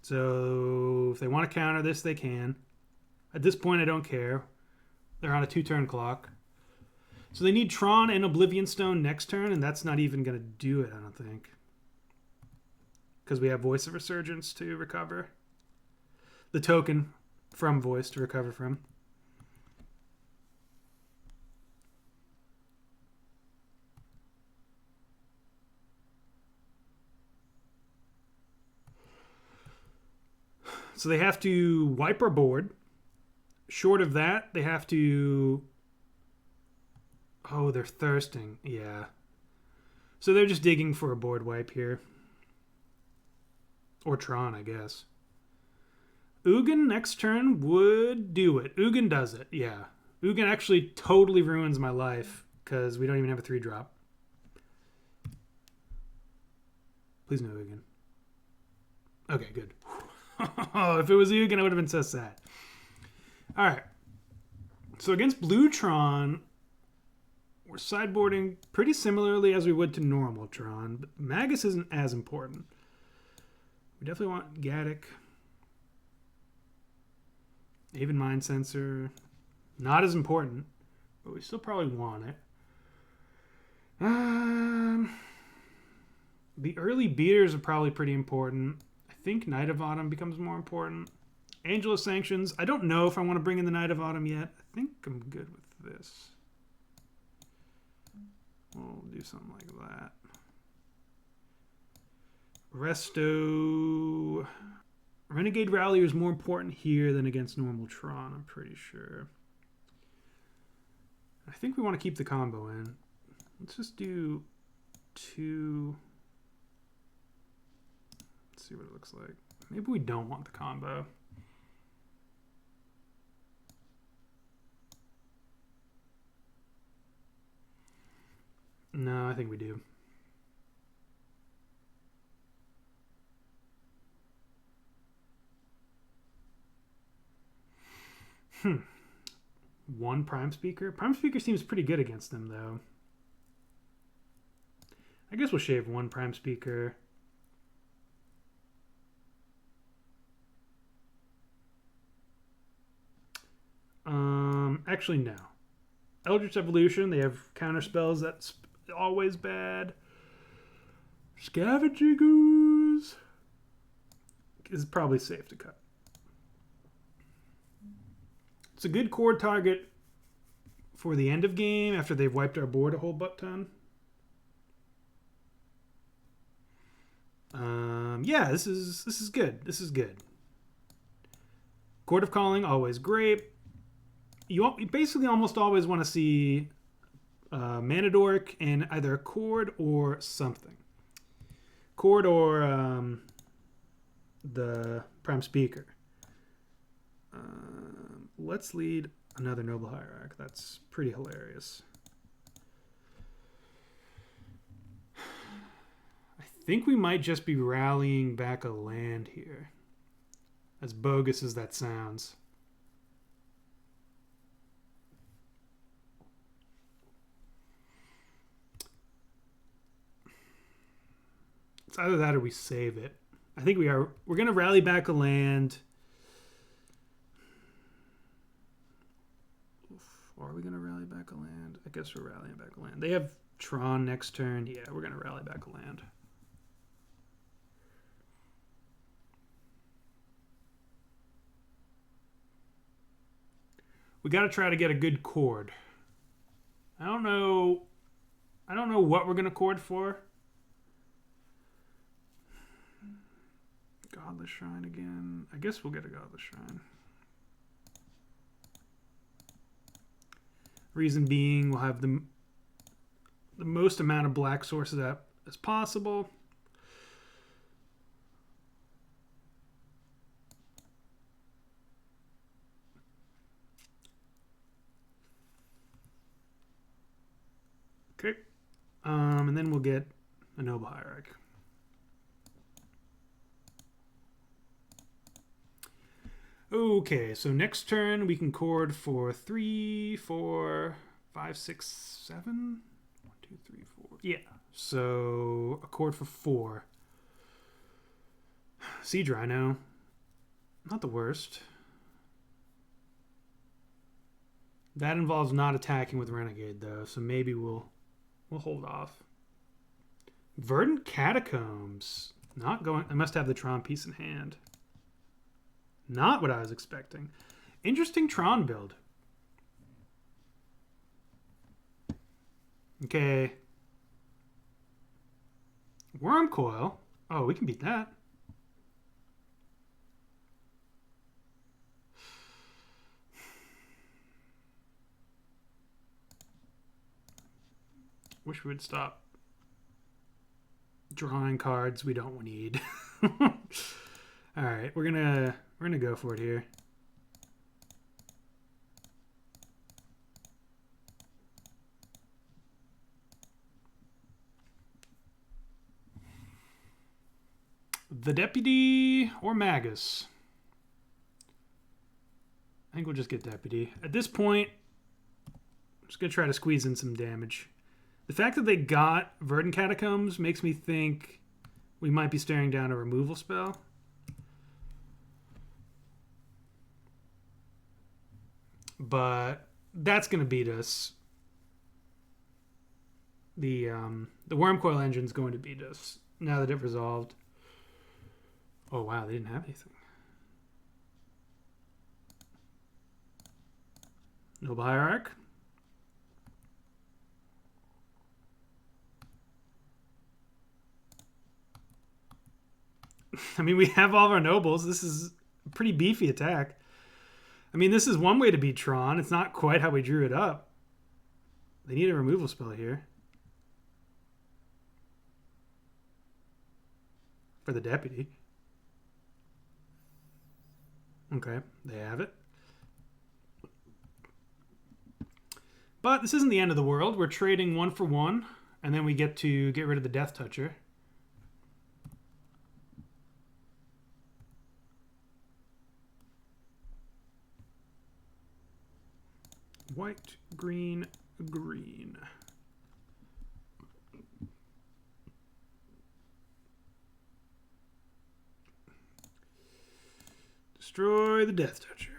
So if they want to counter this, they can. At this point, I don't care. They're on a 2-turn clock. So they need Tron and Oblivion Stone next turn, and that's not even going to do it, I don't think. Because we have Voice of Resurgence to recover. The token from Voice to recover from. So they have to wipe our board, Short of that, they have to... Oh, they're thirsting. Yeah. So they're just digging for a board wipe here. Or Tron, I guess. Ugin next turn would do it. Ugin does it, yeah. Ugin actually totally ruins my life because we don't even have a 3-drop. Please no Ugin. Okay, good. If it was Ugin, I would have been so sad. All right. So against Blue Tron, we're sideboarding pretty similarly as we would to normal Tron, but Magus isn't as important. We definitely want Gaddock. Haven Mind Sensor. Not as important, but we still probably want it. The early beaters are probably pretty important. I think Knight of Autumn becomes more important. Angel of Sanctions. I don't know if I want to bring in the Knight of Autumn yet. I think I'm good with this. We'll do something like that. Resto. Renegade Rallier is more important here than against normal Tron, I'm pretty sure. I think we want to keep the combo in. Let's just do 2. Let's see what it looks like. Maybe we don't want the combo. No, I think we do. One Prime Speaker. Prime Speaker seems pretty good against them, though. I guess we'll shave one Prime Speaker. Actually, no. Eldritch Evolution, they have counter spells. That's always bad. Scavenging Ooze is probably safe to cut. It's a good core target for the end of game after they've wiped our board a whole butt ton. Yeah, this is good. This is good. Court of Calling, always great. You basically almost always want to see Mana Dork and either a Chord or something. Chord or the Prime Speaker. Let's lead another Noble Hierarch. That's pretty hilarious. I think we might just be rallying back a land here. As bogus as that sounds. It's either that or we save it. I think we're going to rally back a land. Or are we going to rally back a land? I guess we're rallying back a land. They have Tron next turn. Yeah, we're going to rally back a land. We got to try to get a good chord. I don't know what we're going to chord for. Godless Shrine again. I guess we'll get a Godless Shrine. Reason being, we'll have the most amount of black sources as possible. Okay. And then we'll get a Noble Hierarch. Okay, so next turn we can chord for 3, 4, 5, 6, 7. 1, 2, 3, 4. Yeah, so a chord for 4. Siege Rhino. Not the worst. That involves not attacking with Renegade, though, so maybe we'll hold off. Verdant Catacombs. Not going... I must have the Tron piece in hand. Not what I was expecting. Interesting Tron build. Okay. Worm Coil. Oh, we can beat that. Wish we would stop drawing cards we don't need. All right, we're gonna go for it here. The Deputy or Magus? I think we'll just get Deputy. At this point, I'm just going to try to squeeze in some damage. The fact that they got Verdant Catacombs makes me think we might be staring down a removal spell. But that's going to beat us. The Wormcoil Engine's going to beat us now that it resolved. Oh, wow, they didn't have anything. Noble Hierarch. I mean, we have all of our nobles. This is a pretty beefy attack. I mean, this is one way to beat Tron. It's not quite how we drew it up. They need a removal spell here. For the Deputy. Okay, they have it. But this isn't the end of the world. We're trading 1 for 1, and then we get to get rid of the Death Toucher. White, green, green. Destroy the Death Toucher.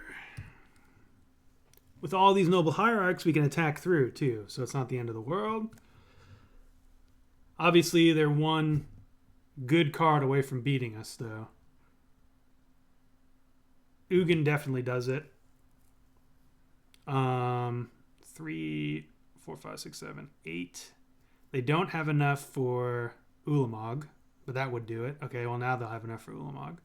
With all these Noble Hierarchs, we can attack through, too. So it's not the end of the world. Obviously, they're one good card away from beating us, though. Ugin definitely does it. 3, 4, 5, 6, 7, 8. They don't have enough for Ulamog, but that would do it. Okay, well, now they'll have enough for Ulamog.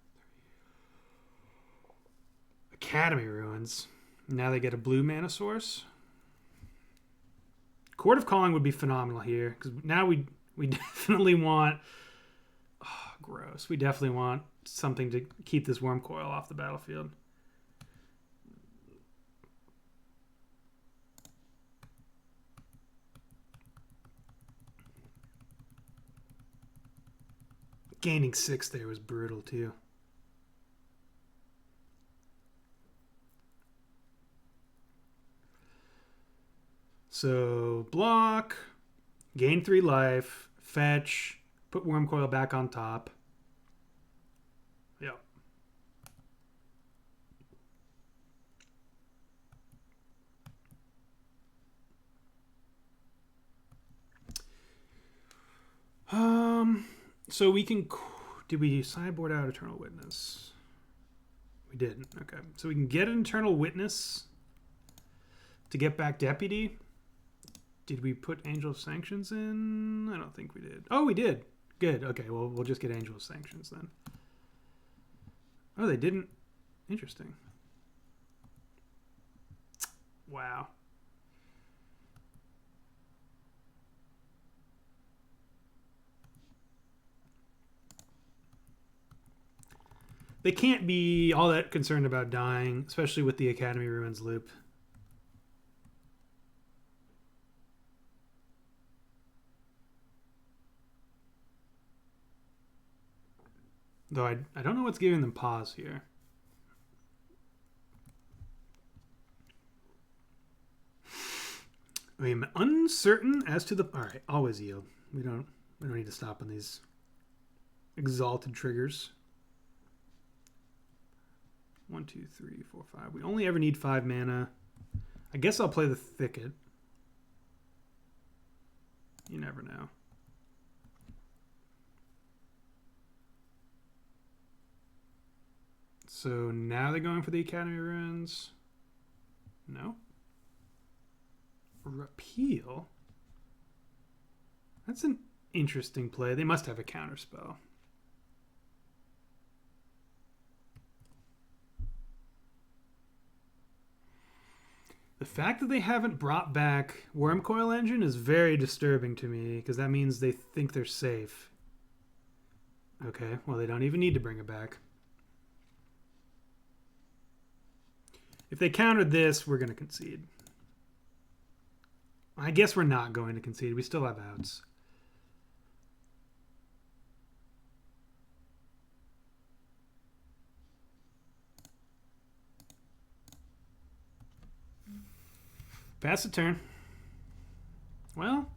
Academy Ruins. Now they get a blue mana source. Court of Calling would be phenomenal here, because now we definitely want... Oh, gross. We definitely want something to keep this Wormcoil off the battlefield. Gaining 6 there was brutal, too. So, block, gain 3 life, fetch, put Wormcoil back on top. Yep. So we can... Did we sideboard out Eternal Witness? We didn't. Okay. So we can get an Eternal Witness to get back Deputy. Did we put Angel of Sanctions in? I don't think we did. Oh, we did. Good. Okay, well, we'll just get Angel of Sanctions then. Oh, they didn't. Interesting. Wow. They can't be all that concerned about dying, especially with the Academy Ruins loop. Though I don't know what's giving them pause here. I am uncertain as to the... All right, always yield. We don't need to stop on these exalted triggers. 1, 2, 3, 4, 5. We only ever need 5 mana. I guess I'll play the Thicket. You never know. So now they're going for the Academy Ruins. No. Repeal? That's an interesting play. They must have a counterspell. The fact that they haven't brought back Worm Coil Engine is very disturbing to me, because that means they think they're safe. Okay, well, they don't even need to bring it back. If they countered this, we're going to concede. I guess we're not going to concede. We still have outs. Pass the turn. Well,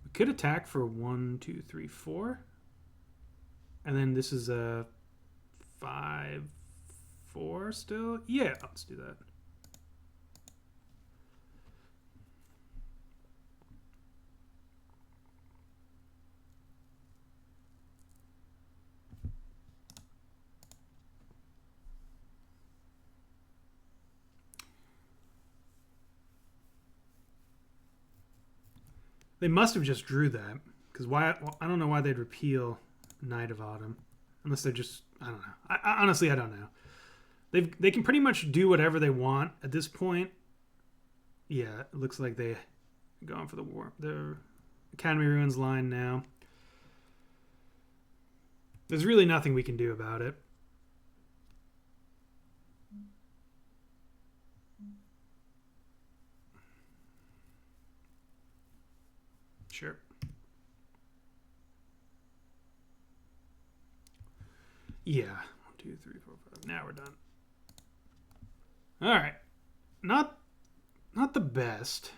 we could attack for 1, 2, 3, 4. And then this is a 5, 4 still. Yeah, let's do that. They must have just drew that, because why? Well, I don't know why they'd repeal Night of Autumn, unless they're just, I don't know. Honestly, I don't know. They can pretty much do whatever they want at this point. Yeah, it looks like they're going for the war. The Academy Ruins line now. There's really nothing we can do about it. Sure. Yeah. 1, 2, 3, 4, 5. Now we're done. All right. Not the best.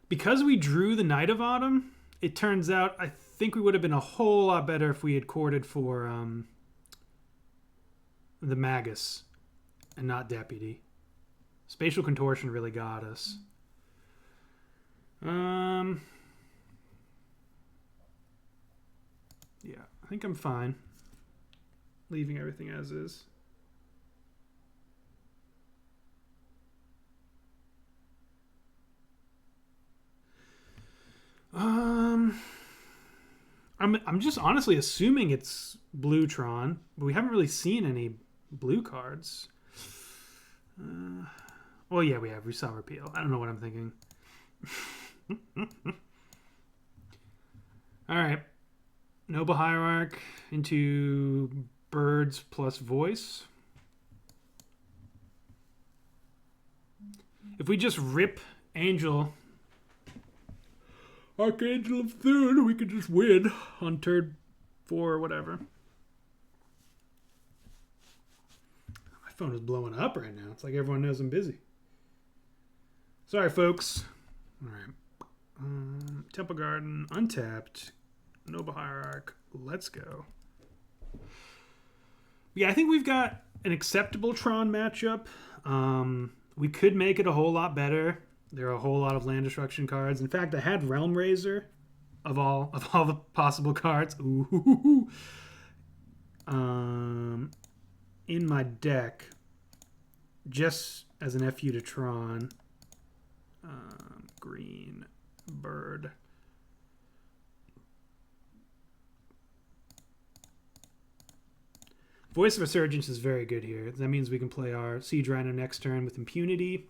Because we drew the Night of Autumn, it turns out I think we would have been a whole lot better if we had courted for the Magus and not Deputy. Spatial Contortion really got us. Yeah, I think I'm fine leaving everything as is. I'm just honestly assuming it's blue Tron, but we haven't really seen any blue cards. Well, yeah, we have. We saw repeal. I don't know what I'm thinking. All right. Noble Hierarch into birds plus voice. If we just rip Angel, Archangel of Thune, we could just win on turn 4 or whatever. My phone is blowing up right now. It's like everyone knows I'm busy. Sorry, folks. All right. Temple Garden, untapped. Noble Hierarch, let's go. Yeah, I think we've got an acceptable Tron matchup. We could make it a whole lot better. There are a whole lot of land destruction cards. In fact, I had Realm Razor of all the possible cards. Ooh. In my deck, just as an FU to Tron. Green bird. Voice of Resurgence is very good here. That means we can play our Siege Rhino next turn with impunity.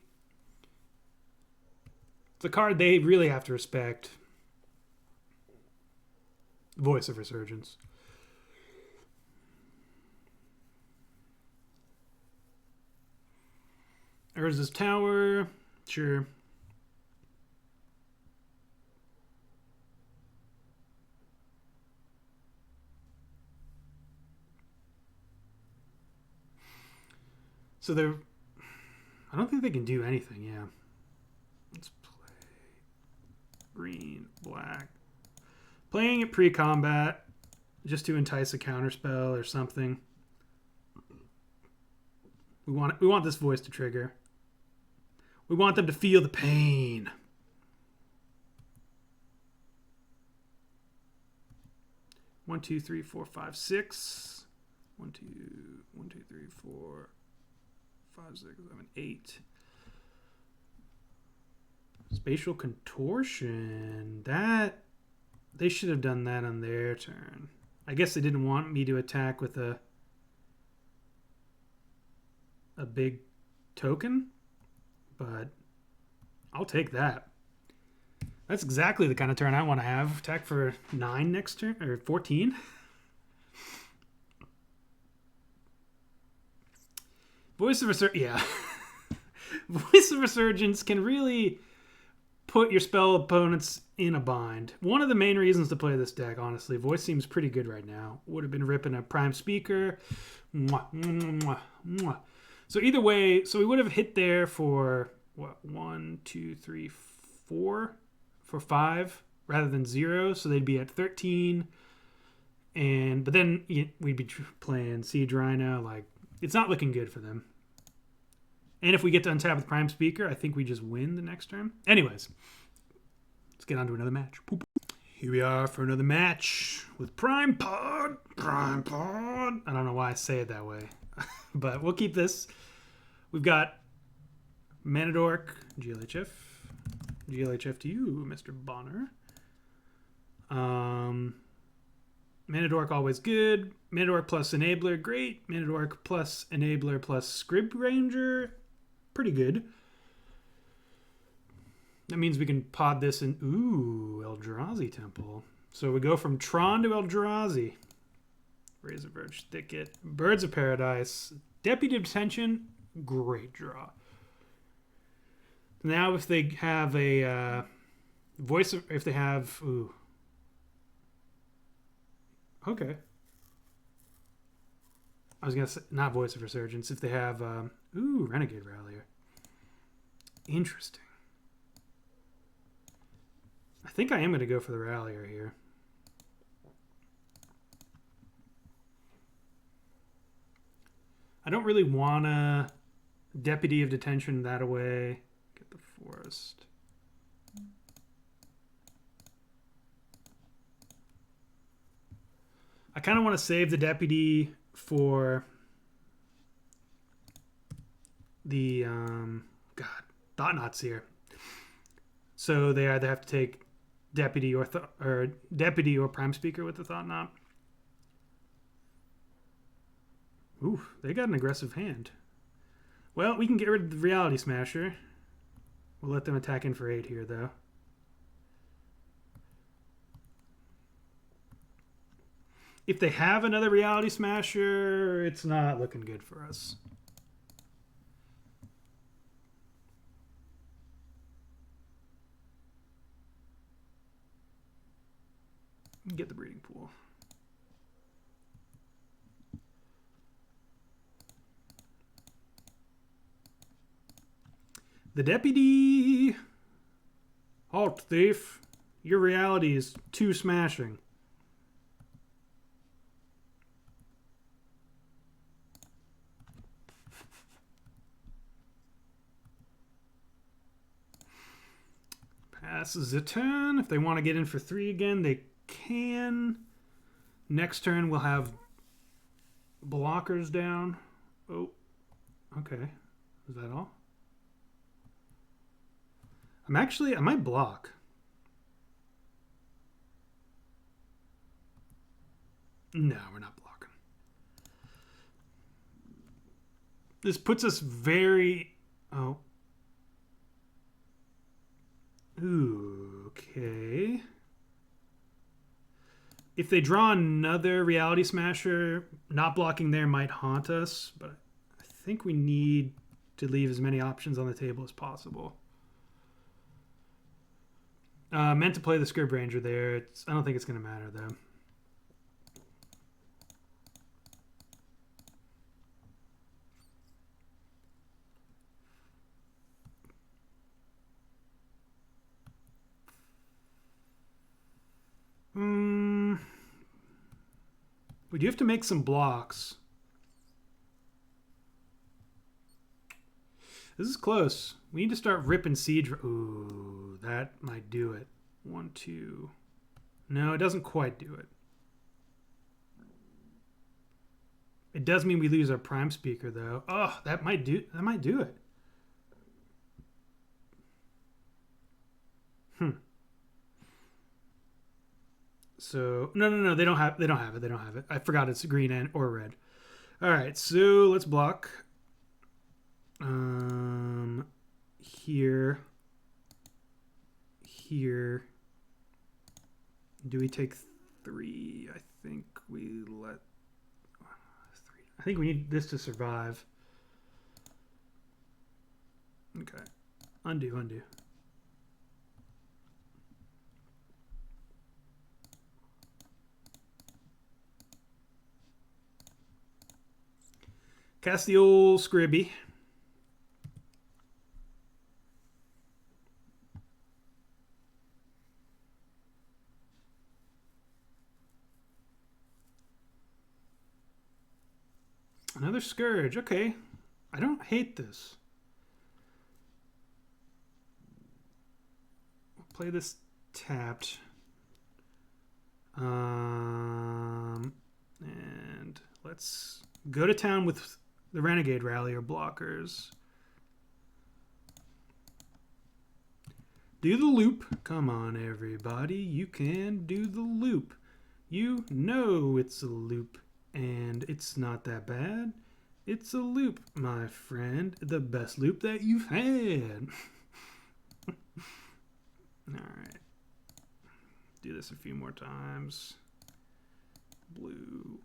It's a card they really have to respect. Voice of Resurgence. Urza's Tower. Sure. So they're... I don't think they can do anything, yeah. Let's play green, black. Playing it pre-combat just to entice a counterspell or something. We want this voice to trigger. We want them to feel the pain. One, two, three, four, five, six. 1, 2, 1, 2, 3, 4, 5, 6, 7, 8. Spatial Contortion. That they should have done that on their turn. I guess they didn't want me to attack with a big token, but I'll take that. That's exactly the kind of turn I want to have. Attack for 9 next turn, or 14. Voice of Resurgence, yeah. Voice of Resurgence can really put your spell opponents in a bind. One of the main reasons to play this deck, honestly. Voice seems pretty good right now. Would have been ripping a Prime Speaker. Mwah, mwah, mwah, mwah. So either way, so we would have hit there for, what, 1, 2, 3, 4? For 5 rather than 0. So they'd be at 13. But then we'd be playing Siege Rhino. Like, it's not looking good for them. And if we get to untap with Prime Speaker, I think we just win the next turn. Anyways, let's get on to another match. Poop. Here we are for another match with Prime Pod. Prime Pod. I don't know why I say it that way, but we'll keep this. We've got Manadork, GLHF. GLHF to you, Mr. Bonner. Manadork, always good. Manadork plus Enabler, great. Manadork plus Enabler plus Script Ranger, pretty good. That means we can pod this in... Ooh, Eldrazi Temple. So we go from Tron to Eldrazi. Razor Verge Thicket. Birds of Paradise. Deputy Detention, great draw. Now if they have a voice of... If they have... Ooh. Okay. I was going to say... Not Voice of Resurgence. If they have... ooh, Renegade Rallier. Interesting. I think I am going to go for the Rallier here. I don't really want to Deputy of Detention that away. Get the Forest. I kind of want to save the Deputy for the God, Thought-Knot's here. So they either have to take Deputy or Deputy or Prime Speaker with the Thought-Knot. Ooh, they got an aggressive hand. Well, we can get rid of the Reality Smasher. We'll let them attack in for 8 here, though. If they have another Reality Smasher, it's not looking good for us. Get the Breeding Pool. The Deputy. Halt, thief. Your reality is too smashing. Passes a turn. If they want to get in for 3 again, they can. Next turn, we'll have blockers down. Oh, okay. Is that all? I might block. No, we're not blocking. This puts us very... Oh. Ooh, okay. If they draw another Reality Smasher, not blocking there might haunt us, but I think we need to leave as many options on the table as possible. Meant to play the Scrib Ranger there. I don't think it's going to matter, though. We do have to make some blocks. This is close. We need to start ripping siege. Ooh, that might do it. 1, 2. No, it doesn't quite do it. It does mean we lose our Prime Speaker, though. Oh, that might do it. So no, they don't have it. I forgot it's green and or red. All right, so let's block. Here. Do we take 3? I think we let 3. I think we need this to survive. Okay. Undo. Cast the old Scribby. Another Scourge. Okay. I don't hate this. We'll play this tapped. And let's go to town with the Renegade Rallier blockers. Do the loop. Come on, everybody. You can do the loop. You know it's a loop. And it's not that bad. It's a loop, my friend. The best loop that you've had. Alright. Do this a few more times. Blue.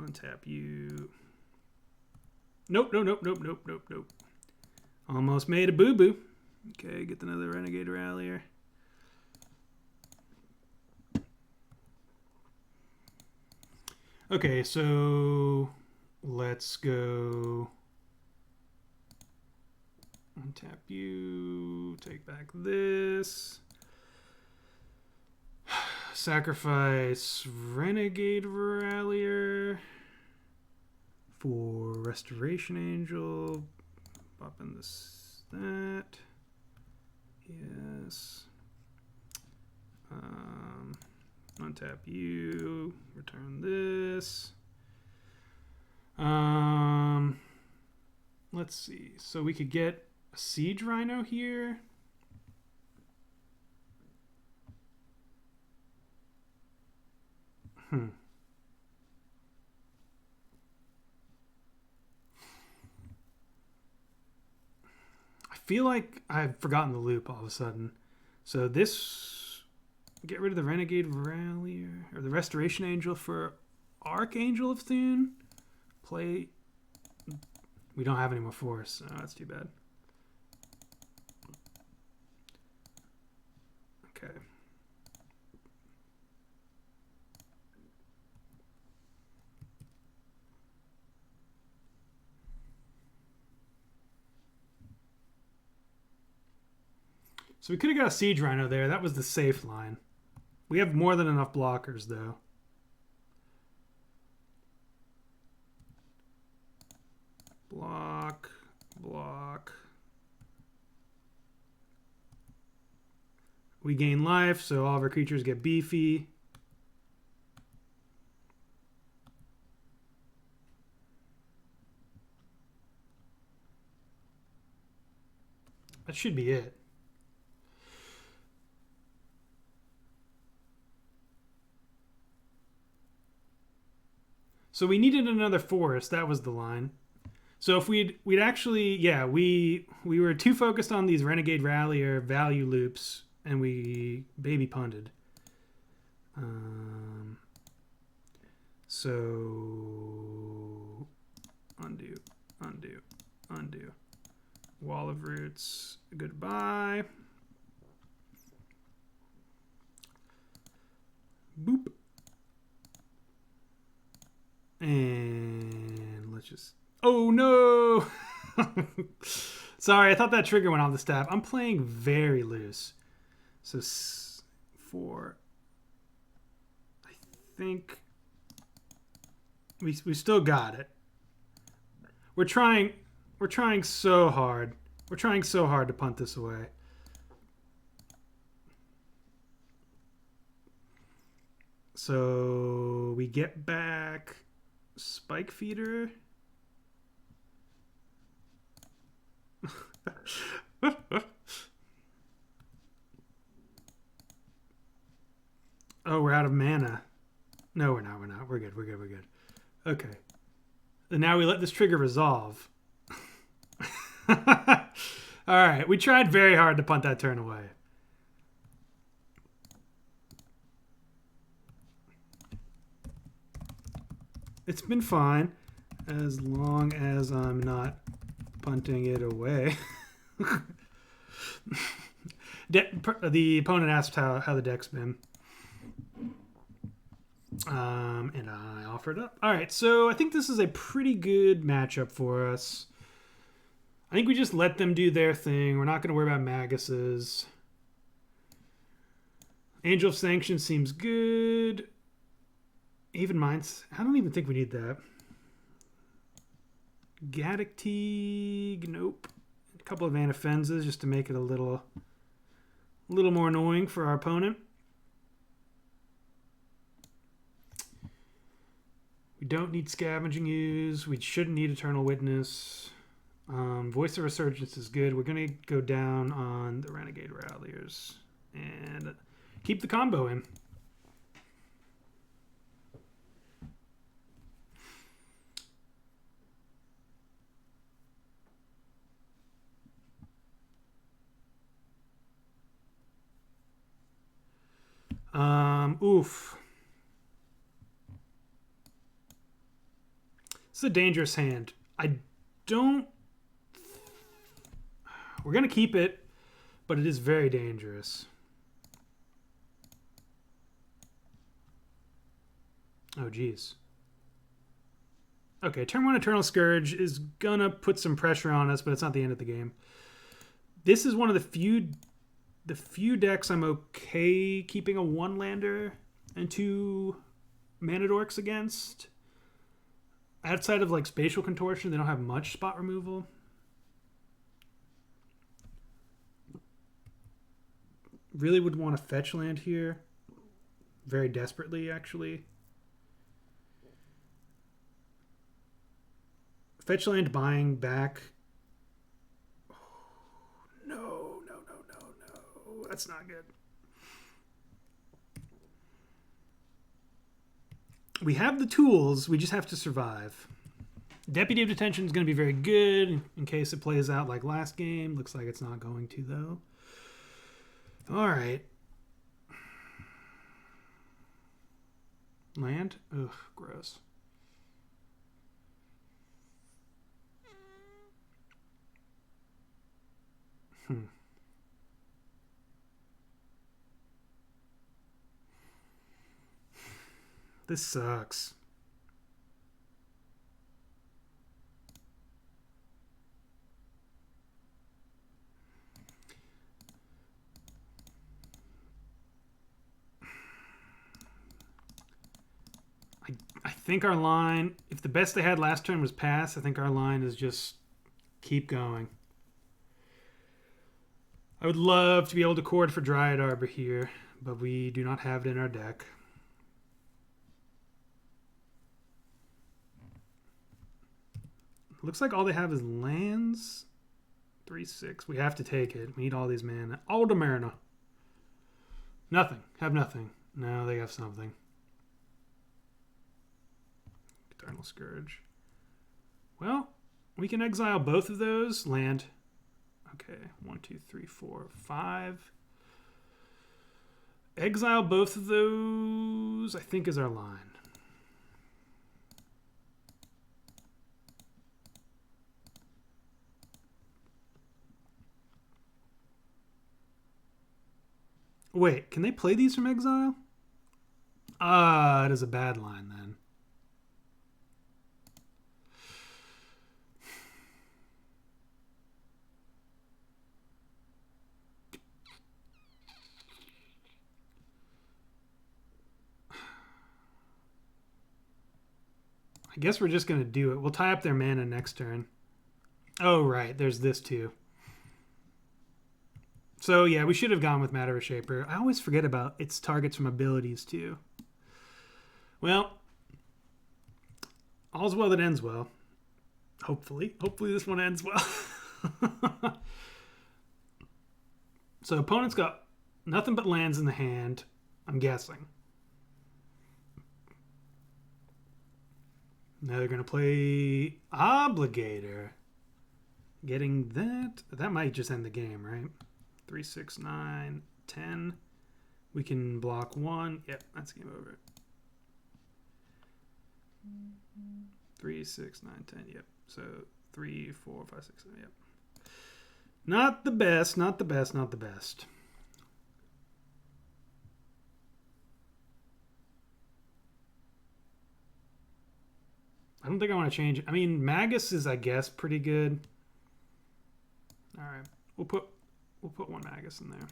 Untap you. Nope. Almost made a boo-boo. Okay, get another Renegade Rallier. Okay, so let's go untap you, take back this, sacrifice Renegade Rallier for Restoration Angel, pop in this, that, yes, untap you, return this. Let's see. So we could get a Siege Rhino here. I feel like I've forgotten the loop all of a sudden. So this... Get rid of the Renegade Rallier, or the Restoration Angel for Archangel of Thune. Play... We don't have any more force. Oh, that's too bad. Okay. So we could have got a Siege Rhino there. That was the safe line. We have more than enough blockers, though. Block. We gain life, so all of our creatures get beefy. That should be it. So we needed another forest. That was the line. So if we'd actually, yeah, we were too focused on these Renegade Rallier value loops, and we baby punted. So undo. Wall of Roots. Goodbye. Boop. And let's just... Oh, no! Sorry, I thought that trigger went off the staff. I'm playing very loose. So 4. I think we still got it. We're trying so hard. We're trying so hard to punt this away. So we get back Spike Feeder. Oh, we're out of mana. No, we're not. We're good. Okay. And now we let this trigger resolve. All right, we tried very hard to punt that turn away. It's been fine as long as I'm not punting it away. The opponent asked how the deck's been. And I offered up. All right, so I think this is a pretty good matchup for us. I think we just let them do their thing. We're not going to worry about Maguses. Angel of Sanction seems good. Even Minds. I don't even think we need that. Gaddock Teague. Nope. A couple of Anafenzas just to make it a little more annoying for our opponent. We don't need Scavenging Ooze. We shouldn't need Eternal Witness. Voice of Resurgence is good. We're going to go down on the Renegade Ralliers and keep the combo in. Oof. It's a dangerous hand. We're going to keep it, but it is very dangerous. Oh, geez. Okay, turn 1 Eternal Scourge is going to put some pressure on us, but it's not the end of the game. This is one of the few decks I'm okay keeping a 1-lander and 2 Mana Dorks against. Outside of like Spatial Contortion, they don't have much spot removal. Really would want to fetch land here. Very desperately, actually. Fetch land buying back. Oh, no. That's not good. We have the tools. We just have to survive. Deputy of Detention is going to be very good in case it plays out like last game. Looks like it's not going to, though. All right. Land? Ugh, gross. This sucks. I think our line, if the best they had last turn was pass, I think our line is just keep going. I would love to be able to chord for Dryad Arbor here, but we do not have it in our deck. Looks like all they have is lands. 3/6. We have to take it. We need all these mana. All the mana. Nothing. Have nothing. No, they have something. Eternal Scourge. Well, we can exile both of those. Land. Okay. 1, 2, 3, 4, 5. Exile both of those, I think, is our line. Wait, can they play these from exile? It is a bad line then. I guess we're just going to do it. We'll tie up their mana next turn. Oh, right. There's this too. So, yeah, we should have gone with Matter of Shaper. I always forget about its targets from abilities, too. Well, all's well that ends well. Hopefully. Hopefully this one ends well. So, opponent's got nothing but lands in the hand, I'm guessing. Now they're going to play Obligator. getting that. That might just end the game, right? 3, 6, 9, 10. We can block 1. Yep, that's game over. 3, 6, 9, 10. Yep. So 3, 4, 5, 6, 7. Yep. Not the best. Not the best. Not the best. I don't think I want to change it. I mean, Magus is, I guess, pretty good. All right, we'll put one Magus in there.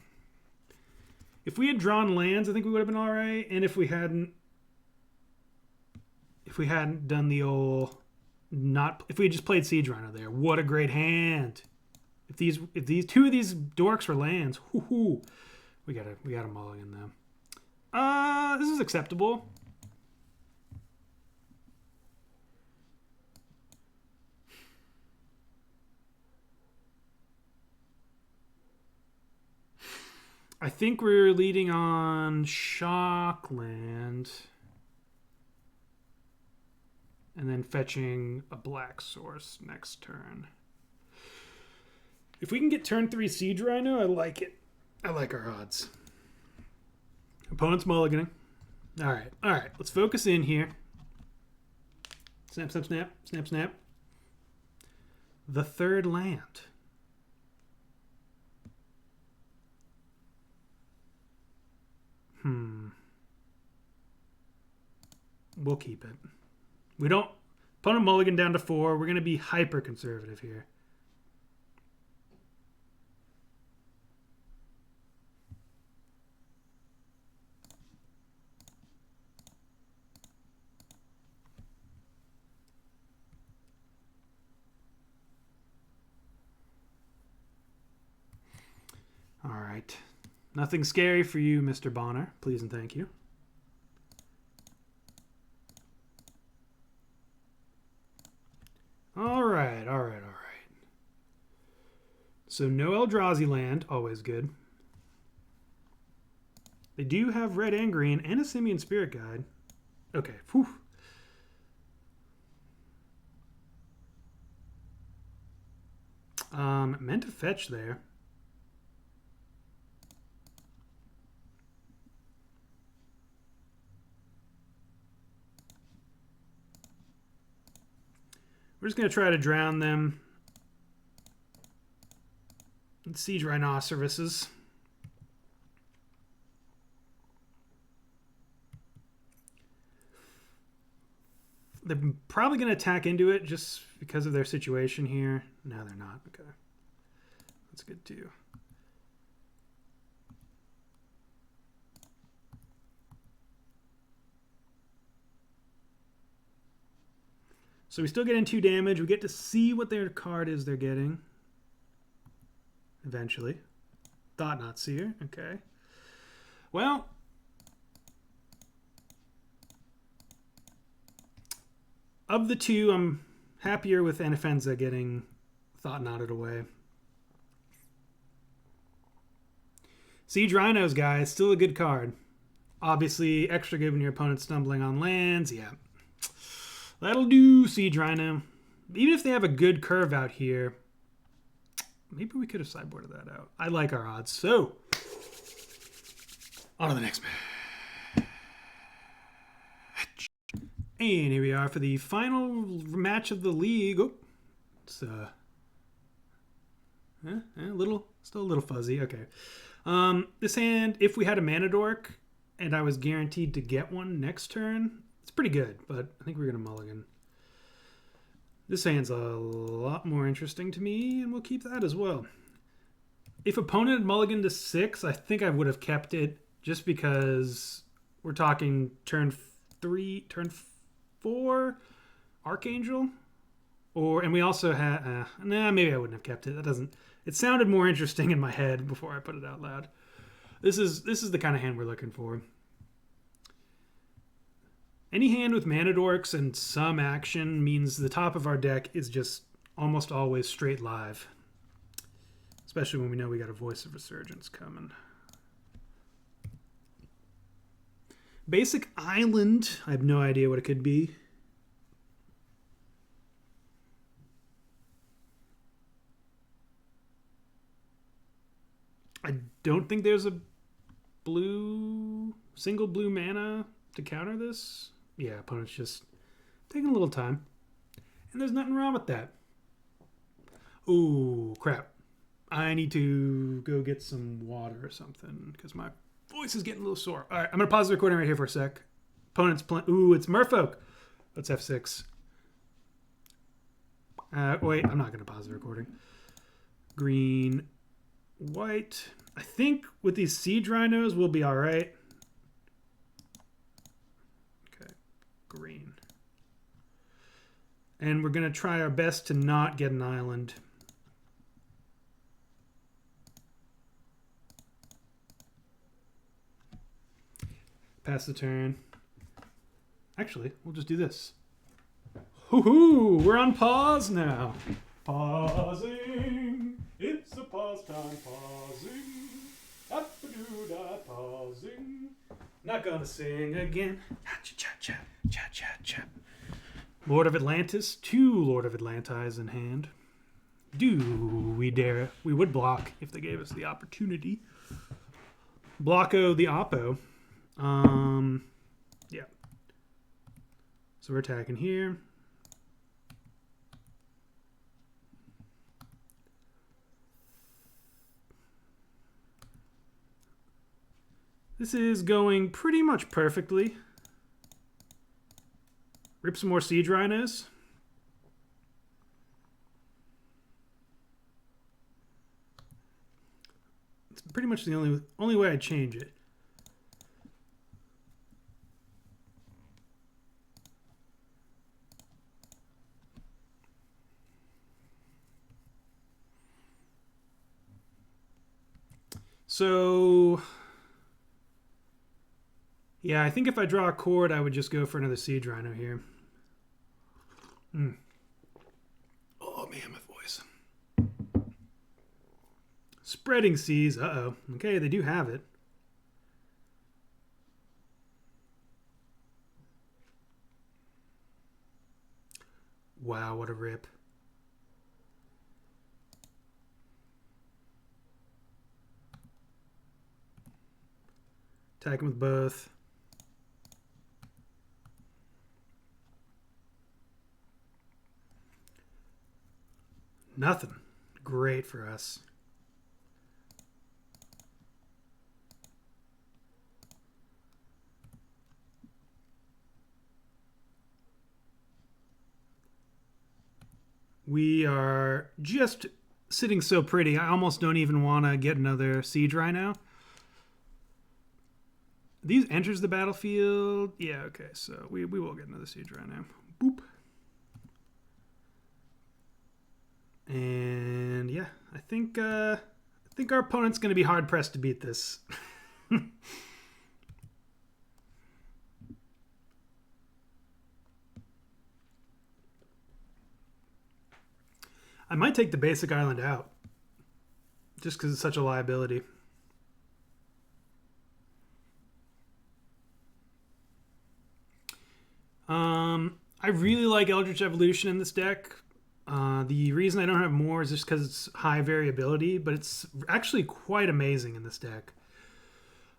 If we had drawn lands, I think we would have been all right. And if we hadn't done the old if we had just played Siege Rhino there, what a great hand. If these two of these dorks were lands, we gotta mulligan them. This is acceptable. I think we're leading on Shockland. And then fetching a black source next turn. If we can get turn 3 Siege Rhino, I like it. I like our odds. Opponent's mulliganing. All right. Let's focus in here. Snap, snap, snap. Snap, snap. The third land. We'll keep it. We don't... Opponent mulligan down to 4. We're going to be hyper conservative here. All right. Nothing scary for you, Mr. Bonner. Please and thank you. All right. So no Eldrazi land, always good. They do have red and green and a Simian Spirit Guide. Okay, whew. Meant to fetch there. We're just going to try to drown them. Siege Rhinoceroses. They're probably going to attack into it just because of their situation here. No, they're not. Okay. That's good too. So we still get in 2 damage. We get to see what their card is they're getting. Eventually. Thought Not Seer. Okay. Well. Of the 2, I'm happier with Anafenza getting Thought Knotted away. Siege Rhinos, guys. Still a good card. Obviously, extra good when your opponent's stumbling on lands. Yeah. That'll do, Siege Rhino. Even if they have a good curve out here, maybe we could have sideboarded that out. I like our odds. So, on to the next match. And here we are for the final match of the league. Oh, it's still a little fuzzy. Okay. This hand, if we had a mana dork and I was guaranteed to get one next turn, it's pretty good, but I think we're going to mulligan. This hand's a lot more interesting to me, and we'll keep that as well. If opponent had mulliganed to 6, I think I would have kept it just because we're talking turn 3, turn 4, Archangel. And we also had... maybe I wouldn't have kept it. That doesn't... It sounded more interesting in my head before I put it out loud. This is the kind of hand we're looking for. Any hand with mana dorks and some action means the top of our deck is just almost always straight live. Especially when we know we got a Voice of Resurgence coming. Basic Island. I have no idea what it could be. I don't think there's a single blue mana to counter this. Yeah, opponent's just taking a little time. And there's nothing wrong with that. Ooh, crap. I need to go get some water or something because my voice is getting a little sore. All right, I'm going to pause the recording right here for a sec. Opponent's playing. Ooh, it's Merfolk. Let's F6. Wait, I'm not going to pause the recording. Green, white. I think with these siege rhinos, we'll be all right. Okay, green. And we're going to try our best to not get an island. Pass the turn. Actually, we'll just do this. Hoo-hoo! We're on pause now. Pausing. It's a pause time. Pausing. Up-a-doo-da, pausing. Not gonna sing again. Cha-cha-cha. Cha-cha-cha. Lord of Atlantis. 2 Lord of Atlantis in hand. Do we dare? We would block if they gave us the opportunity. Blocko the Oppo. Yeah. So we're attacking here. This is going pretty much perfectly. Rip some more siege rhinos. It's pretty much the only way I'd change it. So, yeah, I think if I draw a chord, I would just go for another siege rhino here. Oh, man, my voice. Spreading seas. Uh-oh. Okay, they do have it. Wow, what a rip. Attack him with both. Nothing. Great for us. We are just sitting so pretty. I almost don't even want to get another siege rhino. These enters the battlefield. Yeah, okay, so we will get another siege rhino. Boop. And yeah, I think our opponent's going to be hard pressed to beat this. I might take the basic island out just because it's such a liability. I really like Eldritch Evolution in this deck. The reason I don't have more is just because it's high variability, but it's actually quite amazing in this deck.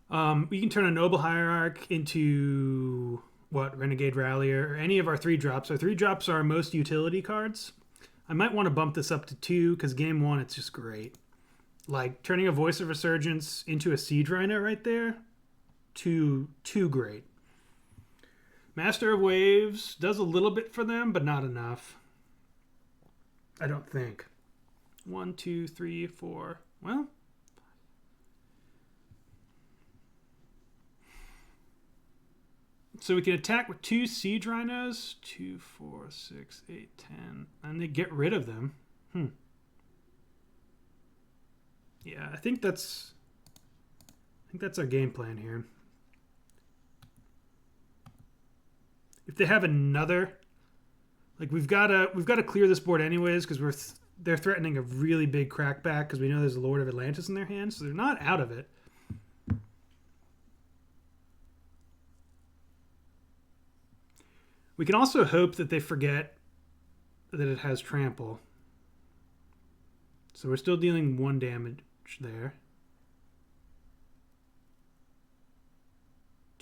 We can turn a Noble Hierarch into, Renegade Rallier, or any of our 3-drops. Our 3-drops are our most utility cards. I might want to bump this up to 2, because game 1, it's just great. Like, turning a Voice of Resurgence into a Siege Rhino right there, too great. Master of Waves does a little bit for them, but not enough. I don't think. 1, 2, 3, 4. Well. So we can attack with 2 Siege Rhinos. 2, 4, 6, 8, 10. And they get rid of them. Yeah, I think that's our game plan here. If they have another, like we've got to clear this board anyways because they're threatening a really big crackback because we know there's a Lord of Atlantis in their hands, so they're not out of it. We can also hope that they forget that it has trample. So we're still dealing 1 damage there.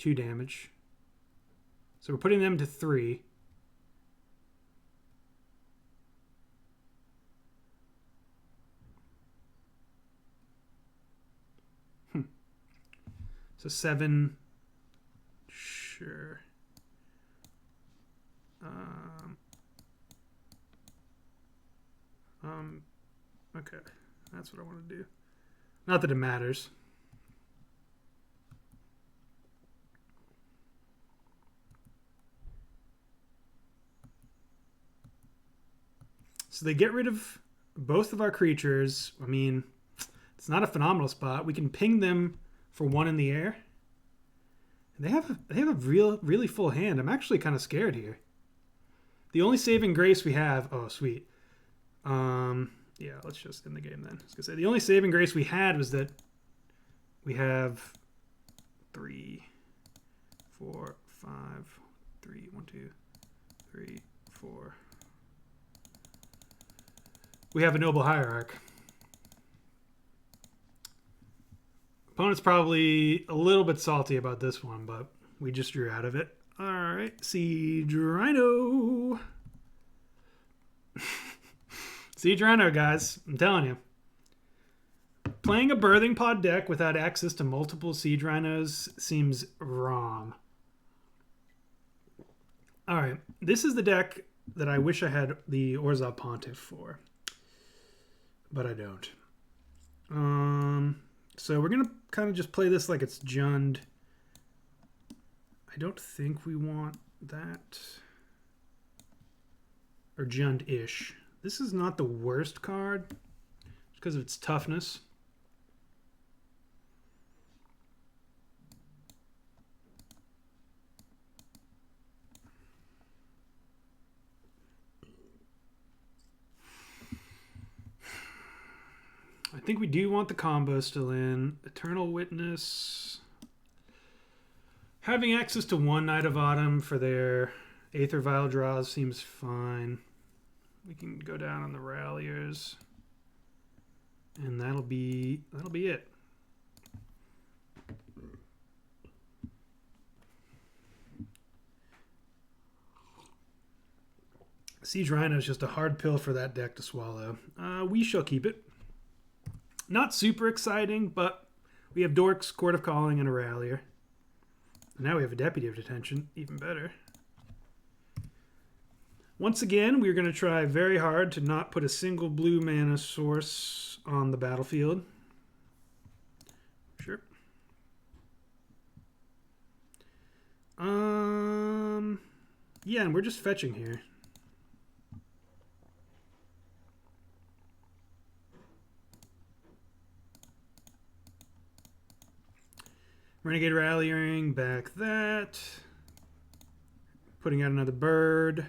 2 damage. So we're putting them to 3. So 7. Sure. Okay. That's what I want to do. Not that it matters. So they get rid of both of our creatures. I mean, it's not a phenomenal spot. We can ping them for 1 in the air. And they have a really full hand. I'm actually kind of scared here. The only saving grace we have. Oh, sweet. Yeah, let's just end the game then. I was gonna say the only saving grace we had was that we have 3, 4, 5, 3, 1, 2, 3, 4. We have a noble hierarch. Opponent's probably a little bit salty about this one, but we just drew out of it. All right, Siege Rhino. Siege Rhino, guys. I'm telling you. Playing a Birthing Pod deck without access to multiple Siege Rhinos seems wrong. All right, this is the deck that I wish I had the Orzhov Pontiff for, but I don't. So we're going to kind of just play this like it's Jund. I don't think we want that. Or Jund-ish. This is not the worst card, just because of its toughness. I think we do want the combo still in. Eternal Witness. Having access to 1 Knight of Autumn for their Aether Vial draws seems fine. We can go down on the Ralliers. And that'll be it. Siege Rhino is just a hard pill for that deck to swallow. We shall keep it. Not super exciting, but we have Dorks, Court of Calling, and a Rallier. And now we have a Deputy of Detention. Even better. Once again, we're going to try very hard to not put a single blue mana source on the battlefield. Sure. Yeah, and we're just fetching here. Renegade Rallying, back that. Putting out another bird.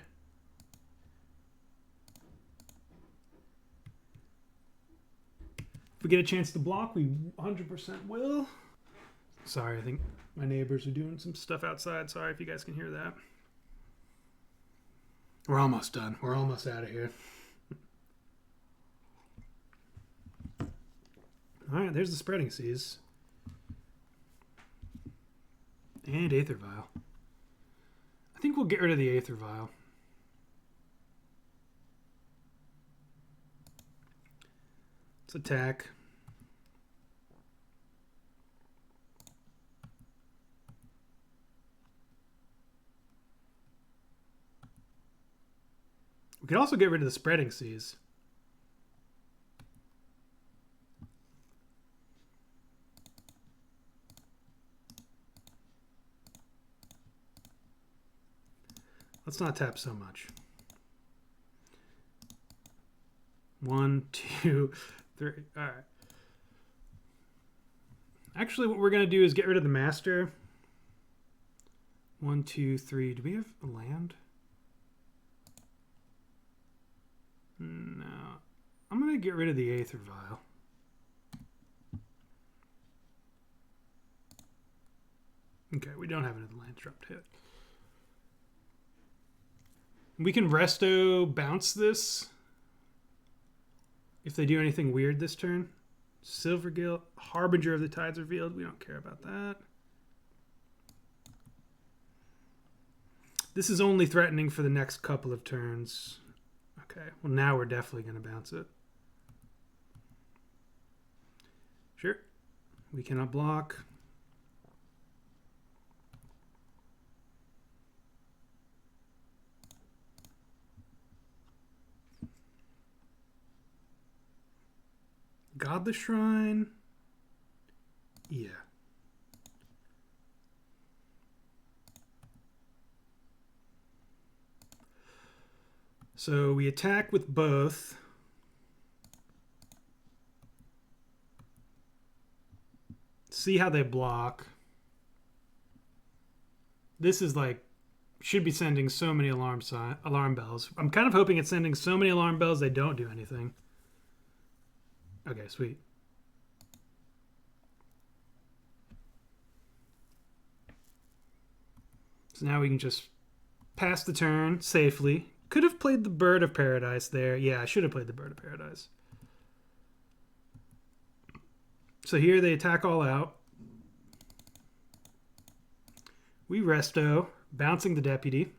If we get a chance to block, we 100% will. Sorry, I think my neighbors are doing some stuff outside. Sorry if you guys can hear that. We're almost done. We're almost out of here. All right, there's the Spreading Seas. And Aether Vial. I think we'll get rid of the Aether Vial. Let's attack. We could also get rid of the Spreading Seas. Let's not tap so much. 1, 2, 3. All right. Actually, what we're going to do is get rid of the Master. 1, 2, 3. Do we have a land? No. I'm going to get rid of the Aether Vial. Okay, we don't have another land drop to hit. We can Resto bounce this if they do anything weird this turn. Silvergill, Harbinger of the Tides Revealed. We don't care about that. This is only threatening for the next couple of turns. Okay, well now we're definitely going to bounce it. Sure. We cannot block. Godless Shrine. Yeah. So we attack with both. See how they block. This is like, should be sending so many alarm bells. I'm kind of hoping it's sending so many alarm bells they don't do anything. Okay, sweet. So now we can just pass the turn safely. Could have played the Bird of Paradise there. Yeah, I should have played the Bird of Paradise. So here they attack all out. We resto, bouncing the Deputy.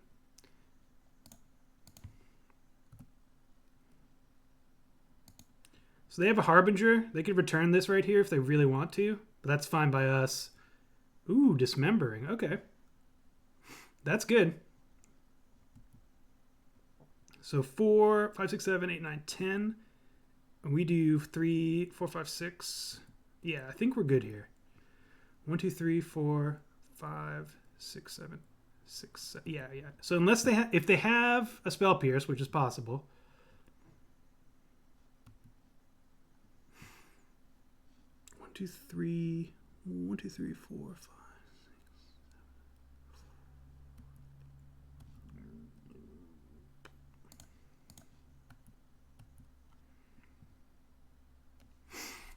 So they have a Harbinger. They could return this right here if they really want to, but that's fine by us. Ooh, Dismembering. Okay. That's good. So 4, 5, 6, 7, 8, 9, 10. And we do 3, 4, 5, 6. Yeah, I think we're good here. 1, 2, 3, 4, 5, 6, 7, 6, 7. Yeah. So unless if they have a Spell Pierce, which is possible. One, two, three, 4, 5.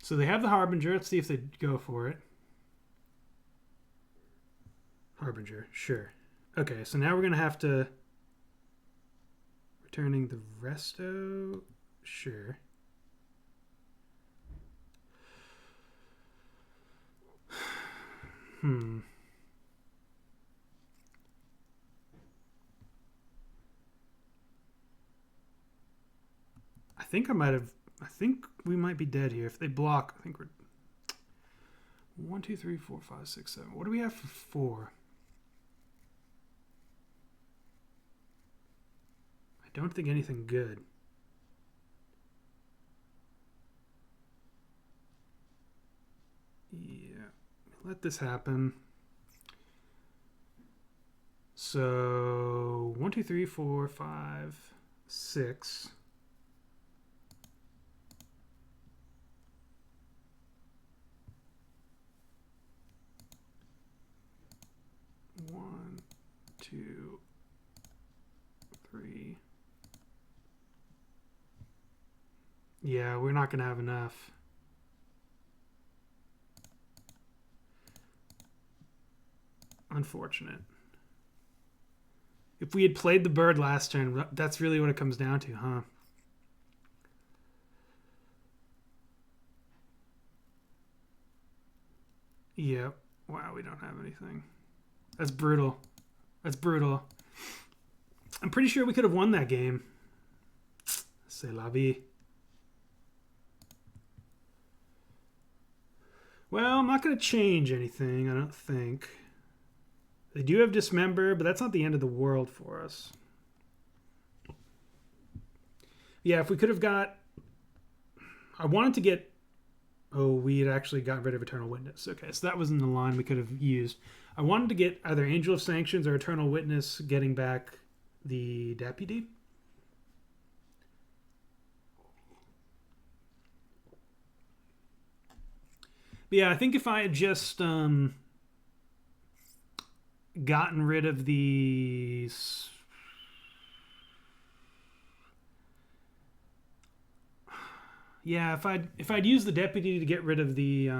So they have the Harbinger. Let's see if they go for it. Harbinger, sure. Okay, so now we're going to have to... Returning the Resto, sure. I think we might be dead here. If they block, I think we're 1, 2, 3, 4, 5, 6, 7. What do we have for 4? I don't think anything good. Yeah, let this happen. So 1, 2, 3, 4, 5, 6. One, 2, 3. Yeah, we're not going to have enough. Unfortunate. If we had played the bird last turn, that's really what it comes down to, huh? Yep. Wow, we don't have anything. That's brutal. That's brutal. I'm pretty sure we could have won that game. C'est la vie. Well, I'm not going to change anything, I don't think. They do have Dismember, but that's not the end of the world for us. Yeah, if we could have got... I wanted to get... Oh, we had actually gotten rid of Eternal Witness. Okay, so that was in the line we could have used. I wanted to get either Angel of Sanctions or Eternal Witness getting back the Deputy. But yeah, I think if I had just gotten rid of these... Yeah, if I'd used the Deputy to get rid of the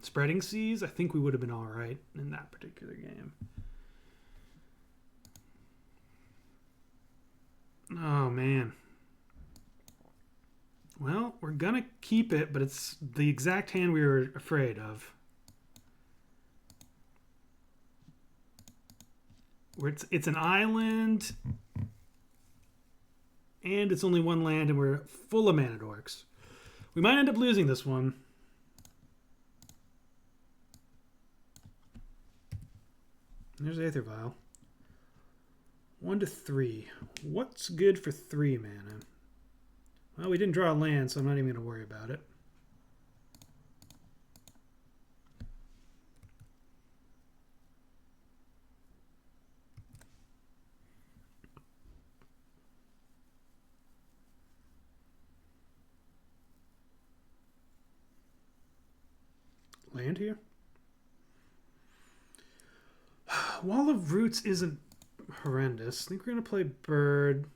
Spreading Seas, I think we would have been all right in that particular game. Oh, man. Well, we're going to keep it, but it's the exact hand we were afraid of. where it's an island, and it's only one land, and we're full of mana dorks. We might end up losing this one. There's Aether Vial. 1 to 3. What's good for 3 mana? Well, we didn't draw a land, so I'm not even going to worry about it. Land here? Wall of Roots isn't horrendous. I think we're going to play Bird.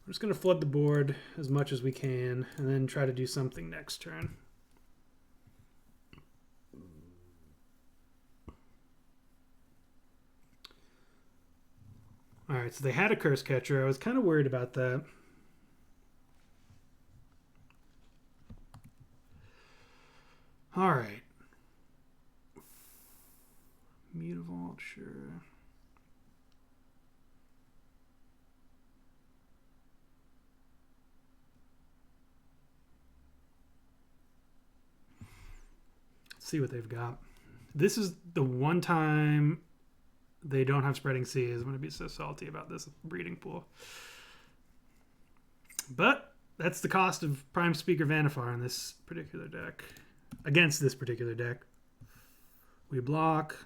We're just going to flood the board as much as we can and then try to do something next turn. Alright, so they had a Curse Catcher. I was kind of worried about that. Alright. Mutavault, sure. Let's see what they've got. This is the one time they don't have Spreading Seas. I'm going to be so salty about this breeding pool. But that's the cost of Prime Speaker Vannifar in this particular deck. Against this particular deck. We block.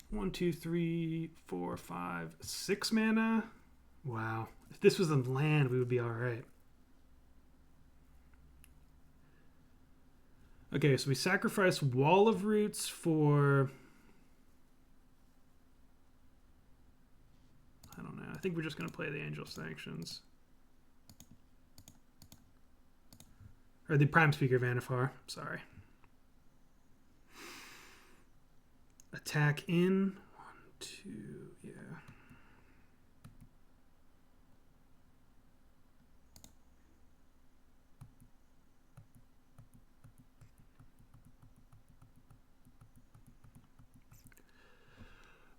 One, two, three, four, five, 6 mana. Wow. If this was a land, we would be alright. Okay, so we sacrifice Wall of Roots for... I don't know. I think we're just going to play the Angel Sanctions. Or the Prime Speaker Vannifar. Sorry. Attack in. 1, 2, yeah.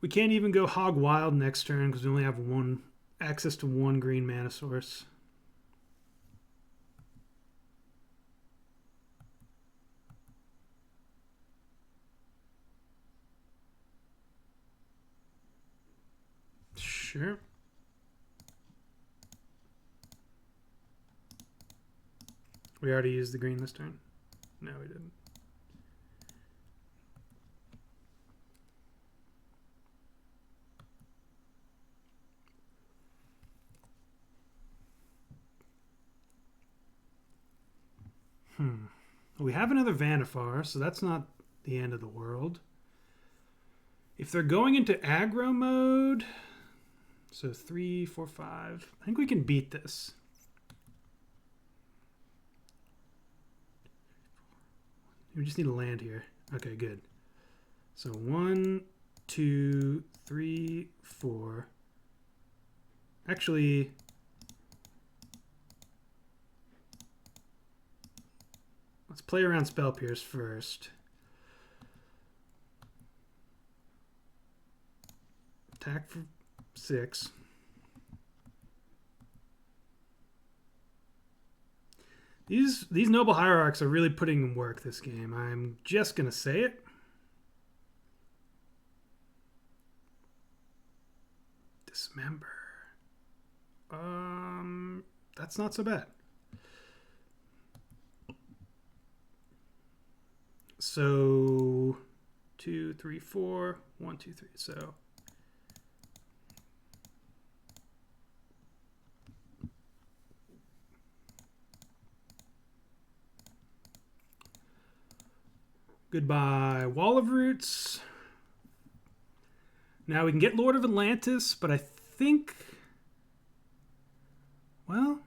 We can't even go Hog Wild next turn because we only have access to one green mana source. Sure. We already used the green this turn. No, we didn't. We have another Vannifar, so that's not the end of the world. If they're going into aggro mode, so 3, 4, 5, I think we can beat this. We just need a land here. Okay, good. So 1, 2, 3, 4. Actually, let's play around Spell Pierce first. Attack for 6. These Noble Hierarchs are really putting in work this game. I'm just going to say it. Dismember. That's not so bad. So 2, 3, 4, 1, 2, 3. So goodbye, Wall of Roots. Now we can get Lord of Atlantis, but I think, well,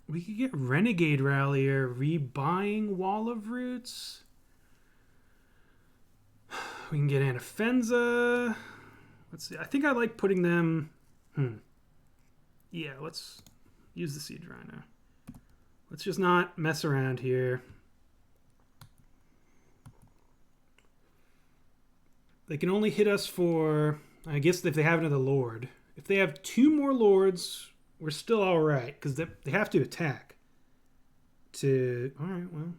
we could get Renegade Rallier rebuying Wall of Roots. We can get Anafenza. Let's see. I think I like putting them Yeah, let's use the Siege Rhino. Let's just not mess around here. They can only hit us for, I guess, if they have another Lord. If they have 2 more Lords, we're still all right, because they have to attack. All right, well.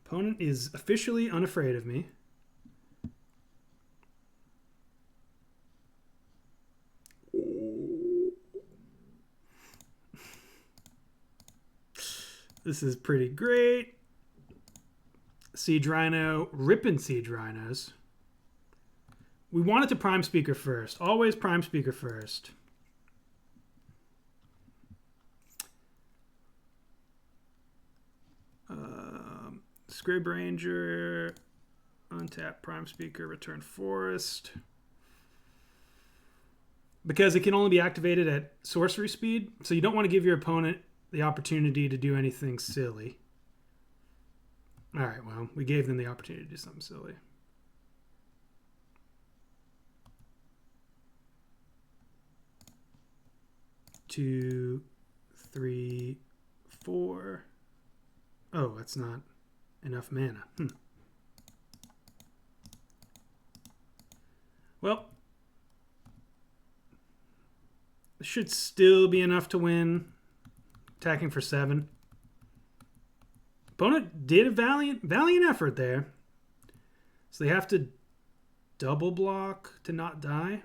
Opponent is officially unafraid of me. This is pretty great. Siege Rhino, ripping Siege Rhinos. We want it to Prime Speaker first. Always Prime Speaker first. Scrib Ranger, untap Prime Speaker, return Forest. Because it can only be activated at sorcery speed, so you don't want to give your opponent the opportunity to do anything silly. All right, well, we gave them the opportunity to do something silly. Two, three, four. Oh, that's not enough mana. Well, this should still be enough to win. Attacking for 7. Opponent did a valiant effort there. So they have to double block to not die.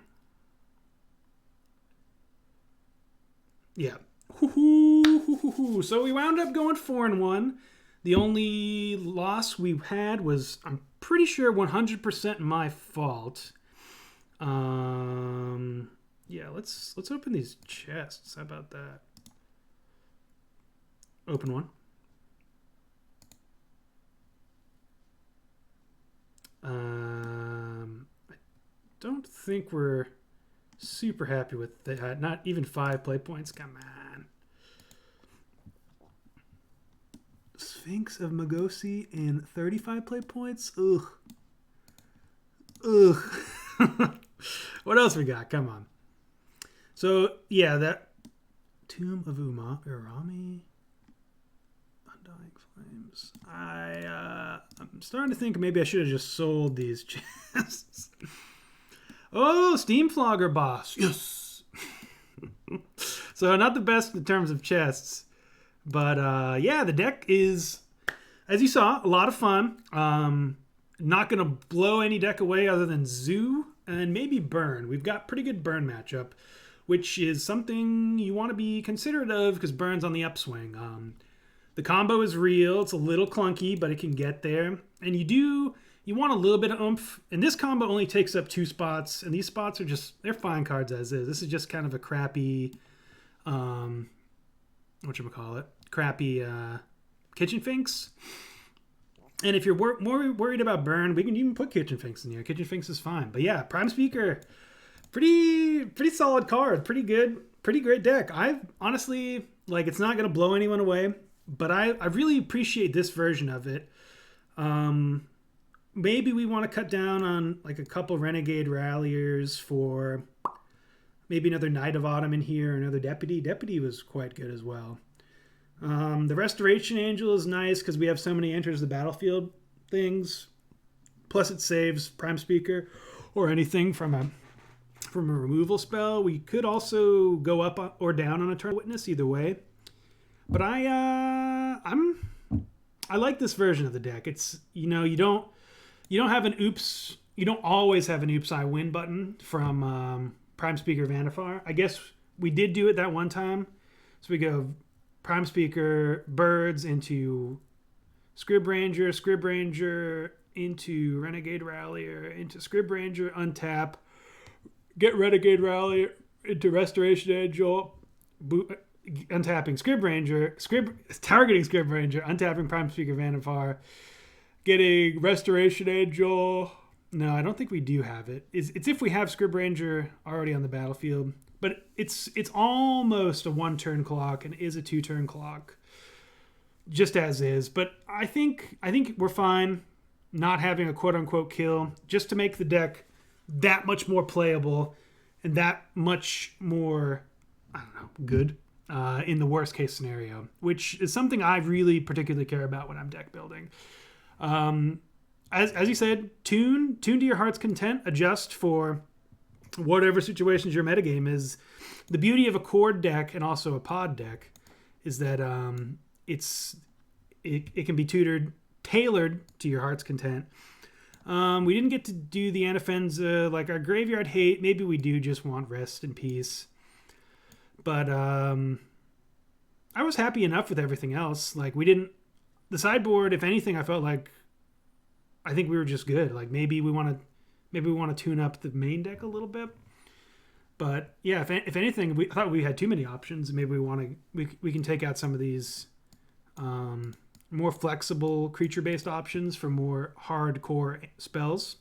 Yeah. So we wound up going 4-1. The only loss we had was, I'm pretty sure, 100% my fault. Yeah, let's open these chests. How about that? Open one. I don't think we're super happy with that. Not even 5 play points. Come on. Sphinx of Magosi and 35 play points. Ugh. What else we got? Come on. So yeah, that Tomb of Urami. Undying Flames. I'm starting to think maybe I should have just sold these chests. Oh, Steam Flogger boss. Yes. So not the best in terms of chests. But yeah, the deck is, as you saw, a lot of fun. Not going to blow any deck away other than Zoo and maybe Burn. We've got pretty good Burn matchup, which is something you want to be considerate of because Burn's on the upswing. The combo is real. It's a little clunky, but it can get there. And you want a little bit of oomph. And this combo only takes up 2 spots. And these spots are they're fine cards as is. This is just kind of a crappy, whatchamacallit, crappy Kitchen Finks. And if you're more worried about Burn, we can even put Kitchen Finks in here. Kitchen Finks is fine. But yeah, Prime Speaker, pretty solid card. Pretty good. Pretty great deck. I honestly, it's not going to blow anyone away. But I really appreciate this version of it. Maybe we want to cut down on a couple Renegade Ralliers for maybe another Knight of Autumn in here, another Deputy. Deputy was quite good as well. The Restoration Angel is nice because we have so many enters the battlefield things. Plus it saves Prime Speaker or anything from a removal spell. We could also go up or down on Eternal Witness, either way. But I like this version of the deck. It's, you don't have an oops. You don't always have an oops I win button from Prime Speaker Vannifar. I guess we did do it that one time. So we go Prime Speaker Birds into Scrib Ranger into Renegade Rallier into Scrib Ranger, untap, get Renegade Rallier into Restoration Angel, untapping Scrib Ranger, targeting Scrib Ranger, untapping Prime Speaker Vannifar, getting Restoration Angel. No, I don't think we do have it. It's if we have Scrib Ranger already on the battlefield, but it's almost a 1-turn clock and is a 2-turn clock, just as is. But I think we're fine not having a quote unquote kill, just to make the deck that much more playable. and that much more, I don't know, good in the worst case scenario, which is something I really particularly care about when I'm deck building. As you said, tune to your heart's content, adjust for whatever situations your metagame is. The beauty of a cord deck and also a pod deck is that it can be tailored to your heart's content. We didn't get to do the Anafenza, like our Graveyard Hate. Maybe we do just want rest and peace. But I was happy enough with everything else. Like the sideboard, if anything, I felt like I think we were just good. Like maybe we want to tune up the main deck a little bit. But yeah, if anything, I thought we had too many options. Maybe we can take out some of these more flexible creature-based options for more hardcore spells.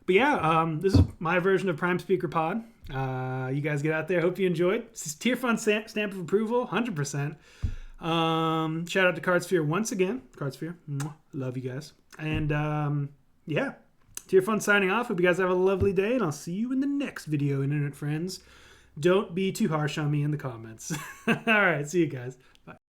But yeah, this is my version of Prime Speaker Pod. You guys get out there. Hope you enjoyed. This is Tier Fun stamp of approval, 100%. Shout out to Cardsphere once again. Cardsphere, love you guys. And yeah, Tier Fun signing off. Hope you guys have a lovely day, and I'll see you in the next video, internet friends. Don't be too harsh on me in the comments. All right, see you guys.